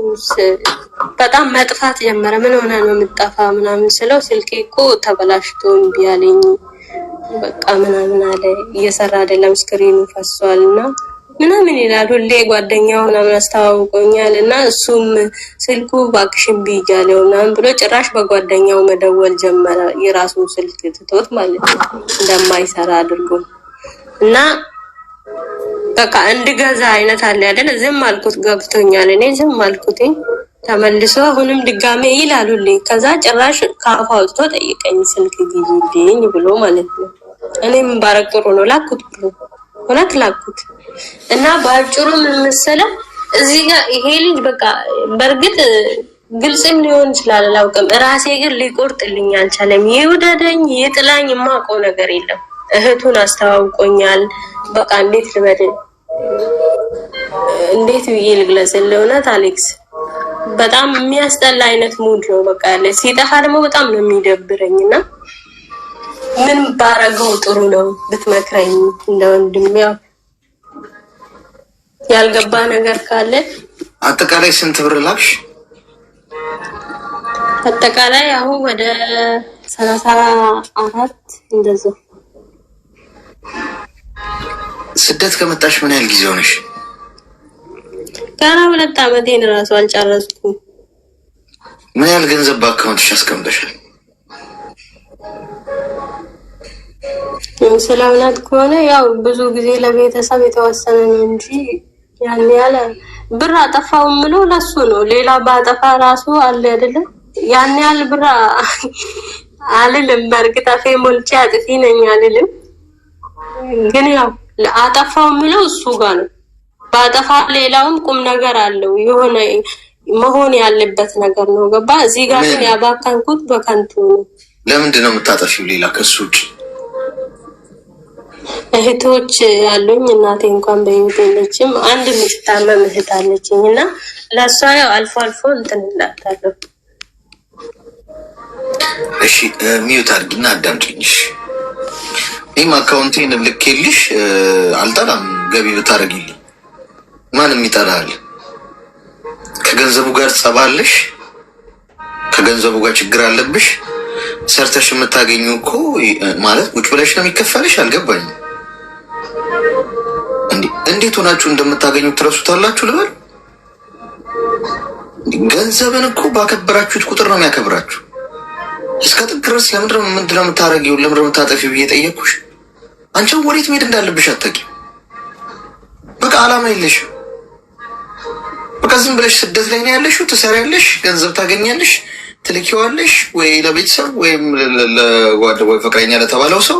በጣም መጥፋት ጀመረ። ምን ሆነ ነው የምጠፋ ምናምን ስለው ስልኬ እኮ ተበላሽቶ እምቢ አለኝ በቃ ምናምን አለ። እየሰራ አይደለም ስክሪኑ ፈሷልና ምናምን ይላል። ሁሌ ጓደኛው ምናምን አስተዋውቆኛል እና እሱም ስልኩ ባክሽን ቢያለው ምናምን ብሎ ጭራሽ በጓደኛው መደወል ጀመረ። የራሱን ስልክ ትቶት ማለት ነው እንደማይሰራ አድርጎ እና በቃ እንድገዛ አይነት አለ አይደል። ዝም አልኩት። ገብቶኛል። እኔ ዝም አልኩት። ተመልሶ አሁንም ድጋሜ ይላሉልኝ። ከዛ ጭራሽ ከአፉ አውጥቶ ጠይቀኝ ስልክ ግዢልኝ ብሎ ማለት ነው። እኔም ባረቅሩ ነው ላኩት ብሎ እውነት ላኩት። እና ባጭሩ ምን መሰለህ እዚህ ጋር ይሄ ልጅ በቃ በእርግጥ ግልጽም ሊሆን ይችላል አላውቅም። ራሴ ግን ሊቆርጥልኝ አልቻለም። ይውደደኝ ይጥላኝ የማውቀው ነገር የለም። እህቱን አስተዋውቆኛል። በቃ እንዴት ልበል እንዴት ብዬ ልግለጽልህ? እውነት አሌክስ በጣም የሚያስጠላ አይነት ሙድ ነው በቃ ያለ። ሲጠፋ ደግሞ በጣም ነው የሚደብረኝና ምን ባረገው ጥሩ ነው ብትመክረኝ እንደ ወንድም። ያው ያልገባ ነገር ካለ አጠቃላይ ስንት ብር ላክሽ? አጠቃላይ አሁን ወደ 34 እንደዚህ። ስደት ከመጣሽ ምን ያህል ጊዜ ሆነሽ? ገና 2 ዓመቴን ራሱ አልጨረስኩም። ምን ያህል ገንዘብ በአካውንትሽ አስቀምጠሻል? ስለ እውነት ከሆነ ያው ብዙ ጊዜ ለቤተሰብ የተወሰነ ነው እንጂ ያን ያለ ብር አጠፋው ምለው ለሱ ነው። ሌላ ባጠፋ ራሱ አለ አይደለም ያን ያህል ብር አልልም። በእርግጥ አፌ ሞልቼ አጥፊ ነኝ አልልም፣ ግን ያው አጠፋው ምለው እሱ ጋር ነው። ባጠፋ ሌላውም ቁም ነገር አለው የሆነ መሆን ያለበት ነገር ነው። ገባ? እዚህ ጋር ግን ያባካንኩት በከንቱ ነው። ለምንድን ነው የምታጠፊው? ሌላ ከሱ ውጭ እህቶች አሉኝ። እናቴ እንኳን በህይወት የለችም። አንድ የምትታመም እህት አለችኝ እና ለእሷ ያው አልፎ አልፎ እንትን እላታለሁ። እሺ ሚዩት አድርጊና አዳምጪኝ። እኔም አካውንቴን ልኬልሽ አልጠላም። ገቢ ብታደርጊልኝ ማንም ይጠላል። ከገንዘቡ ጋር ጸባለሽ፣ ከገንዘቡ ጋር ችግር አለብሽ። ሰርተሽ የምታገኙ እኮ ማለት ቁጭ ብለሽ ነው የሚከፈልሽ። አልገባኝም። እንዴት ሆናችሁ እንደምታገኙ ትረሱታላችሁ ልበል? ገንዘብን እኮ ባከበራችሁት ቁጥር ነው የሚያከብራችሁ። እስከ ጥግ ድረስ ምንድነው የምታደርጊው? ለምንድነው የምታጠፊው ብዬ ጠየቅኩሽ። አንቺም ወዴት መሄድ እንዳለብሽ አታውቂም። በቃ አላማ የለሽም። በቃ ዝም ብለሽ ስደት ላይ ነው ያለሽው። ትሰሪያለሽ፣ ገንዘብ ታገኛለሽ፣ ትልኪዋለሽ ወይ ለቤተሰብ ወይም ለጓደ ወይ ፍቅረኛ ለተባለው ሰው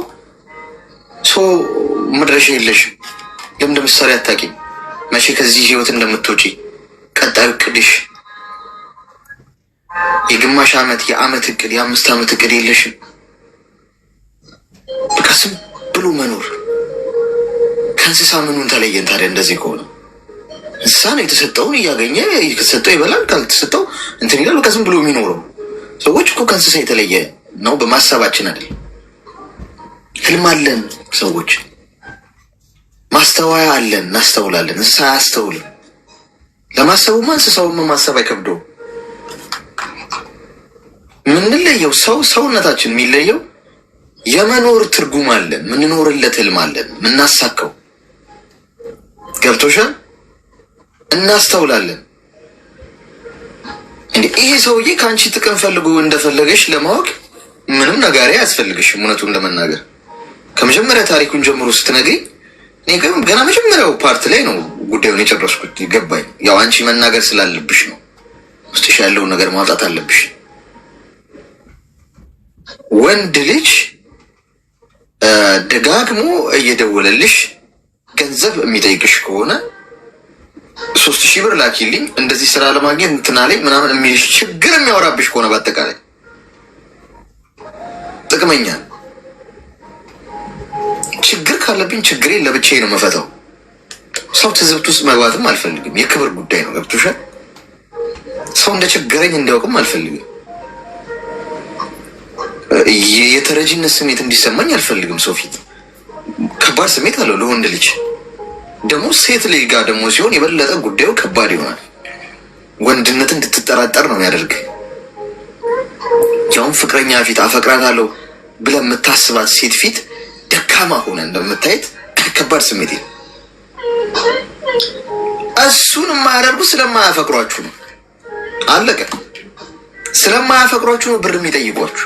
መድረሻ የለሽም። ለምን እንደምትሰሪ አታውቂም። መቼ ከዚህ ህይወት እንደምትወጪ ቀጣዩ እቅድሽ የግማሽ ዓመት የዓመት እቅድ የ5 ዓመት እቅድ የለሽም። በቃ ዝም ብሎ መኖር። ከእንስሳ ምኑን ተለየን ታዲያ? እንደዚህ ከሆነ እንስሳ ነው የተሰጠውን እያገኘ ከተሰጠው ይበላል፣ ካልተሰጠው እንትን ይላል። በቃ ዝም ብሎ የሚኖረው። ሰዎች እኮ ከእንስሳ የተለየ ነው በማሰባችን አይደል? ህልም አለን ሰዎች፣ ማስተዋያ አለን፣ እናስተውላለን። እንስሳ አያስተውልም። ለማሰቡማ እንስሳውማ ማሰብ አይከብደውም። ምንለየው ሰውነታችን የሚለየው የመኖር ትርጉም አለን፣ ምንኖርለት ህልም አለን፣ ምናሳካው። ገብቶሻል? እናስተውላለን። ይሄ ሰውዬ ከአንቺ ጥቅም ፈልጎ እንደፈለገሽ ለማወቅ ምንም ነጋሪ አያስፈልግሽም። እውነቱን ለመናገር ከመጀመሪያ ታሪኩን ጀምሮ ስትነግሪኝ እኔ ገና መጀመሪያው ፓርት ላይ ነው ጉዳዩን የጨረስኩት። ገባኝ። ያው አንቺ መናገር ስላለብሽ ነው። ውስጥሽ ያለውን ነገር ማውጣት አለብሽ። ወንድ ልጅ ደጋግሞ እየደወለልሽ ገንዘብ የሚጠይቅሽ ከሆነ 3000 ብር ላኪልኝ፣ እንደዚህ ስራ ለማግኘት እንትና ላይ ምናምን የሚልሽ ችግር የሚያወራብሽ ከሆነ በአጠቃላይ ጥቅመኛ። ችግር ካለብኝ ችግሬን ለብቻዬ ነው መፈታው። ሰው ትዝብት ውስጥ መግባትም አልፈልግም። የክብር ጉዳይ ነው። ገብቶሻል? ሰው እንደ ችግረኝ እንዲያውቅም አልፈልግም። የተረጂነት ስሜት እንዲሰማኝ አልፈልግም። ሰው ፊት ከባድ ስሜት አለው ለወንድ ልጅ። ደግሞ ሴት ልጅ ጋር ደግሞ ሲሆን የበለጠ ጉዳዩ ከባድ ይሆናል። ወንድነት እንድትጠራጠር ነው የሚያደርግ። ያውም ፍቅረኛ ፊት አፈቅራታለሁ ብለህ የምታስባት ሴት ፊት ደካማ ሆነ እንደምታየት ከባድ ስሜት ነው። እሱን የማያደርጉ ስለማያፈቅሯችሁ ነው። አለቀ። ስለማያፈቅሯችሁ ነው ብር የሚጠይቋችሁ።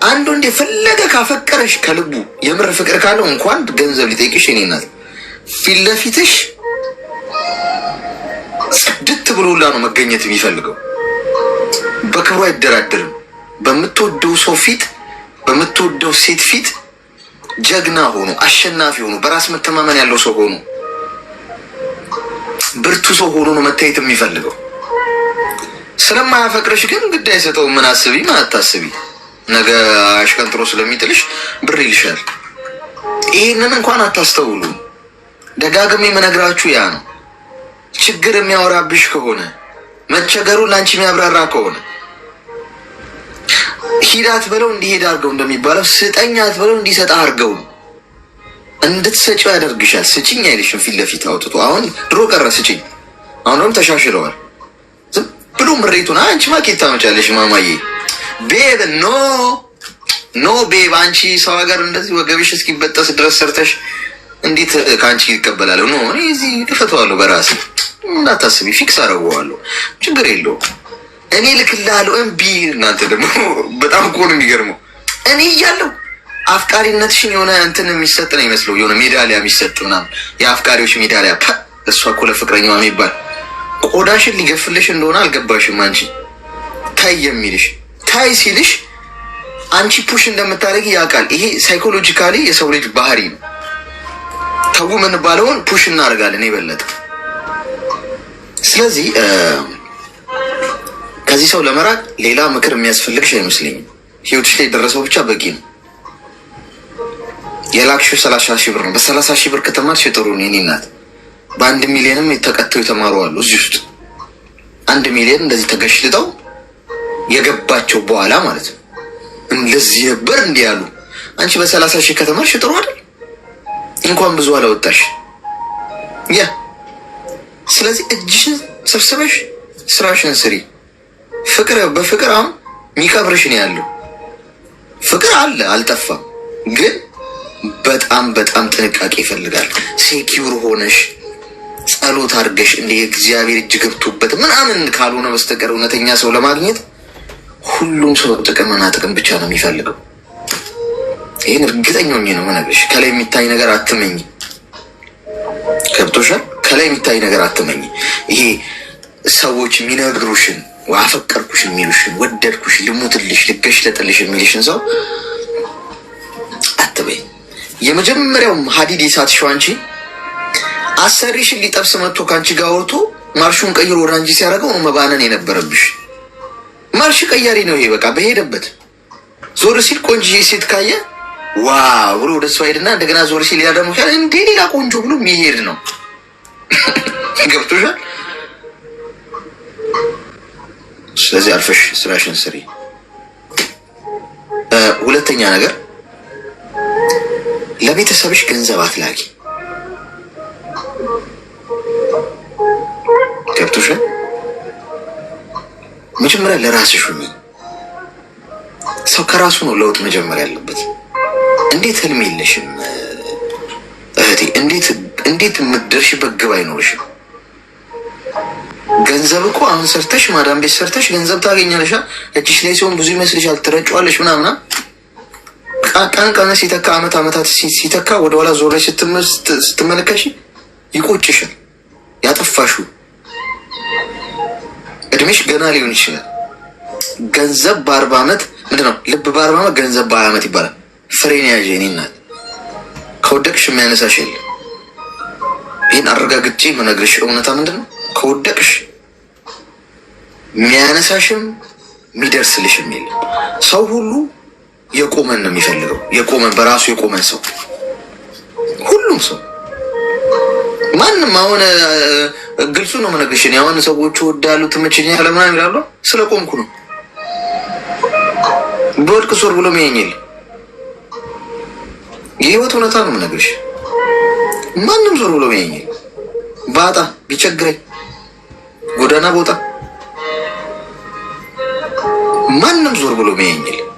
አንዱ እንደ ፈለገ ካፈቀረሽ ከልቡ የምር ፍቅር ካለው እንኳን ገንዘብ ሊጠይቅሽ የኔ እናት ፊት ለፊትሽ ጽድት ብሎላ ነው መገኘት የሚፈልገው። በክብሩ አይደራደርም። በምትወደው ሰው ፊት፣ በምትወደው ሴት ፊት ጀግና ሆኖ አሸናፊ ሆኖ በራስ መተማመን ያለው ሰው ሆኖ ብርቱ ሰው ሆኖ ነው መታየት የሚፈልገው። ስለማያፈቅርሽ ግን ግድ አይሰጠው። ምን አስቢ ምን አታስቢ፣ ነገ አሽቀንጥሮ ስለሚጥልሽ ብር ይልሻል። ይህንን እንኳን አታስተውሉ። ደጋግሜ የምነግራችሁ ያ ነው። ችግር የሚያወራብሽ ከሆነ መቸገሩን ለአንቺ የሚያብራራ ከሆነ ሂዳት ብለው እንዲሄድ አድርገው እንደሚባለው ስጠኛት ብለው እንዲሰጣ አድርገው እንድትሰጪው ያደርግሻል። ስጭኝ አይልሽም ፊት ለፊት አውጥቶ። አሁን ድሮ ቀረ ስጭኝ፣ አሁን ደግሞ ተሻሽለዋል። ዝም ብሎ ምሬቱን አንቺ ማኬት ታመጫለሽ ማማዬ። ቤብ ኖ ቤብ፣ አንቺ ሰው ሀገር እንደዚህ ወገብሽ እስኪበጠስ ድረስ ሰርተሽ እንዴት ከአንቺ ይቀበላለሁ? ኖ እኔ እዚህ እፈተዋለሁ በራሴ እንዳታስቢ፣ ፊክስ አደርገዋለሁ፣ ችግር የለውም። እኔ ልክልሃለሁ እምቢ። እናንተ ደግሞ በጣም እኮ ነው የሚገርመው። እኔ እያለሁ አፍቃሪነትሽን የሆነ እንትን የሚሰጥ ነው ይመስለው፣ የሆነ ሜዳሊያ የሚሰጥ ምናምን፣ የአፍቃሪዎች ሜዳሊያ። እሷ እኮ ለፍቅረኛዋ የሚባል ቆዳሽን ሊገፍልሽ እንደሆነ አልገባሽም አንቺ። ታይ የሚልሽ ታይ ሲልሽ አንቺ ፑሽ እንደምታደርጊ ያውቃል። ይሄ ሳይኮሎጂካሊ የሰው ልጅ ባህሪ ነው። ተው የምንባለውን ፑሽ እናደርጋለን የበለጠ። ስለዚህ ከዚህ ሰው ለመራቅ ሌላ ምክር የሚያስፈልግሽ አይመስለኝም። ህይወትሽ ላይ የደረሰው ብቻ በቂ ነው። የላክሽው 30 ሺህ ብር ነው። በ30 ሺህ ብር ከተማርሽ ጥሩ ነው የኔ እናት። በ1 ሚሊዮንም የተቀተው የተማሩ አሉ እዚህ ውስጥ። 1 ሚሊዮን እንደዚህ ተገሽልጠው የገባቸው በኋላ ማለት ነው እንደዚህ ነበር እንዲህ ያሉ። አንቺ በ30 ሺህ ከተማርሽ ጥሩ አይደል? እንኳን ብዙ አላወጣሽ ያ። ስለዚህ እጅሽን ሰብስበሽ ስራሽን ስሪ። ፍቅር በፍቅር አሁን የሚቀብርሽ ነው ያለው። ፍቅር አለ አልጠፋም፣ ግን በጣም በጣም ጥንቃቄ ይፈልጋል። ሴኪውር ሆነሽ ጸሎት አድርገሽ እንደ እግዚአብሔር እጅ ገብቶበት ምናምን ካልሆነ በስተቀር እውነተኛ ሰው ለማግኘት ሁሉም ሰው ጥቅምና ጥቅም ብቻ ነው የሚፈልገው። ይህን እርግጠኛ ሆኜ ነው የምነግርሽ። ከላይ የሚታይ ነገር አትመኝ። ገብቶሻል? ከላይ የሚታይ ነገር አትመኝ። ይሄ ሰዎች የሚነግሩሽን አፈቀርኩሽ የሚሉሽን፣ ወደድኩሽ፣ ልሙትልሽ፣ ልገሽለጥልሽ የሚልሽን ሰው አትበይ። የመጀመሪያውም ሀዲድ የሳትሽው አንቺ አሰሪሽን ሊጠብስ መጥቶ ከአንቺ ጋር ወርቶ ማርሹን ቀይሮ ወደ አንቺ ሲያደርገው ነው መባነን የነበረብሽ። ማርሽ ቀያሪ ነው ይሄ። በቃ በሄደበት ዞር ሲል ቆንጆ ሴት ካየ ዋው ብሎ ወደ እሷ ሄድና እንደገና ዞር ሲል ያ ደግሞ እንዴ ሌላ ቆንጆ ብሎ የሚሄድ ነው። ገብቶሻል? ስለዚህ አልፈሽ ስራሽን ስሪ። ሁለተኛ ነገር ለቤተሰብሽ ገንዘብ አትላኪ። ገብቶሻል? መጀመሪያ ለራስሽ ሁኚ። ሰው ከራሱ ነው ለውጥ መጀመር ያለበት። እንዴት ህልም የለሽም እህቴ? እንዴት የምትደርሽበት ግብ አይኖርሽም? ገንዘብ እኮ አሁን ሰርተሽ ማዳም ቤት ሰርተሽ ገንዘብ ታገኛለሽ። እጅሽ ላይ ሲሆን ብዙ ይመስልሻል፣ ትረጫዋለሽ ምናምና። ቀን ሲተካ ዓመታት ሲተካ ወደኋላ ዞረሽ ስትመለከሽ ይቆጭሻል። ያጠፋሽው እድሜሽ ገና ሊሆን ይችላል። ገንዘብ በ40 ዓመት ምንድን ነው? ልብ በ40 ዓመት ገንዘብ በ20 ዓመት ይባላል። ፍሬን ያዥ የኔ እናት። ከወደቅሽ የሚያነሳሽ የለም። ይህን አረጋግጬ መነግርሽ እውነታ ምንድን ነው? ከወደቅሽ የሚያነሳሽም የሚደርስልሽም የለም። ሰው ሁሉ የቆመን ነው የሚፈልገው። የቆመን በራሱ የቆመን ሰው ሁሉም ሰው ማንም። አሁን ግልጹ ነው የምነግርሽ። አሁን ሰዎቹ ወዳሉ ትመቸኛለህ ምናምን ይላሉ። ስለቆምኩ ነው። በወድቅ ዞር ብሎ የሚያየኝ የለም። የህይወት እውነታ ነው የምነግርሽ። ማንም ዞር ብሎ የሚያየኝ የለም። ባጣ ቢቸግረኝ ጎዳና ቦታ ማንም ዞር ብሎ የሚያየኝ የለም።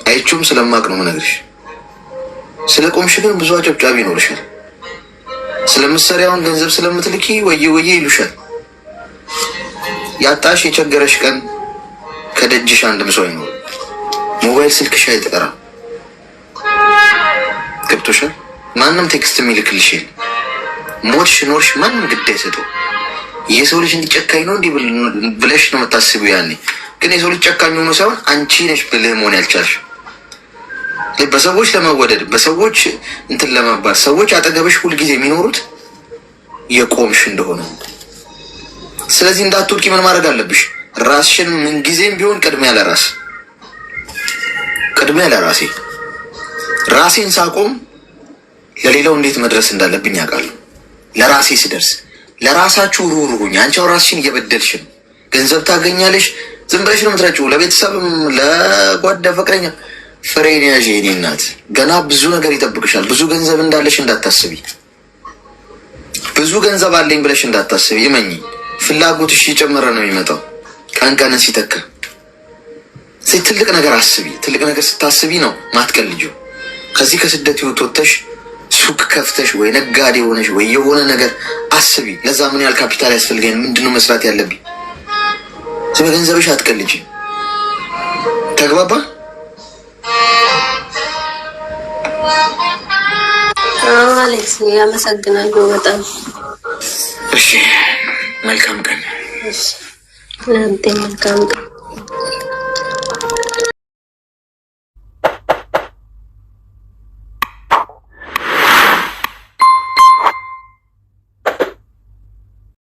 አይቼውም ስለማቅ ነው የምነግርሽ። ስለቆምሽ ግን ብዙ አጨብጫቢ ይኖርሻል። ስለምትሰሪያውን ገንዘብ ስለምትልኪ ወዬ ይሉሻል። ያጣሽ የቸገረሽ ቀን ከደጅሽ አንድም ሰው አይኖርም። ሞባይል ስልክሽ አይጠራም። ገብቶሻል? ማንም ቴክስት የሚልክልሽ የለም። ሞትሽ ኖርሽ ማንም ግድ አይሰጠው። የሰው ልጅ እንዲጨካኝ ነው እንዲህ ብለሽ ነው የምታስቢው። ያኔ ግን የሰው ልጅ ጨካኝ ሆኖ ሳይሆን አንቺ ነሽ ብልህ መሆን ያልቻልሽ። በሰዎች ለመወደድ በሰዎች እንትን ለመባል ሰዎች አጠገብሽ ሁልጊዜ የሚኖሩት የቆምሽ እንደሆነ። ስለዚህ እንዳትወድቂ ምን ማድረግ አለብሽ? ራስሽን ምንጊዜም ቢሆን ቅድሚያ ለራሴ ራሴን ሳቆም ለሌላው እንዴት መድረስ እንዳለብኝ ያውቃለሁ። ለራሴ ስደርስ ለራሳችሁ ሩሩኝ። አንቺው ራስሽን እየበደልሽ ነው። ገንዘብ ታገኛለሽ፣ ዝም ብለሽ ነው የምትረጪው። ለቤተሰብም ለጓዳ ፍቅረኛ ፍሬን ያዥ የኔ እናት። ገና ብዙ ነገር ይጠብቅሻል። ብዙ ገንዘብ እንዳለሽ እንዳታስቢ። ብዙ ገንዘብ አለኝ ብለሽ እንዳታስቢ። እመኚ፣ ፍላጎትሽ እየጨመረ ነው የሚመጣው። ቀን ሲተካ ትልቅ ነገር አስቢ። ትልቅ ነገር ስታስቢ ነው ማትቀልጂው። ከዚህ ከስደት ህይወት ወጥተሽ ሱቅ ከፍተሽ ወይ ነጋዴ ሆነሽ ወይ የሆነ ነገር አስቢ። ለዛ ምን ያህል ካፒታል ያስፈልገኝ፣ ምንድነው መስራት ያለብኝ? በገንዘብሽ አትቀልጂ። ተግባባ? አሌክስ ያመሰግናለሁ በጣም። እሺ መልካም ቀን። እሺ መልካም ቀን።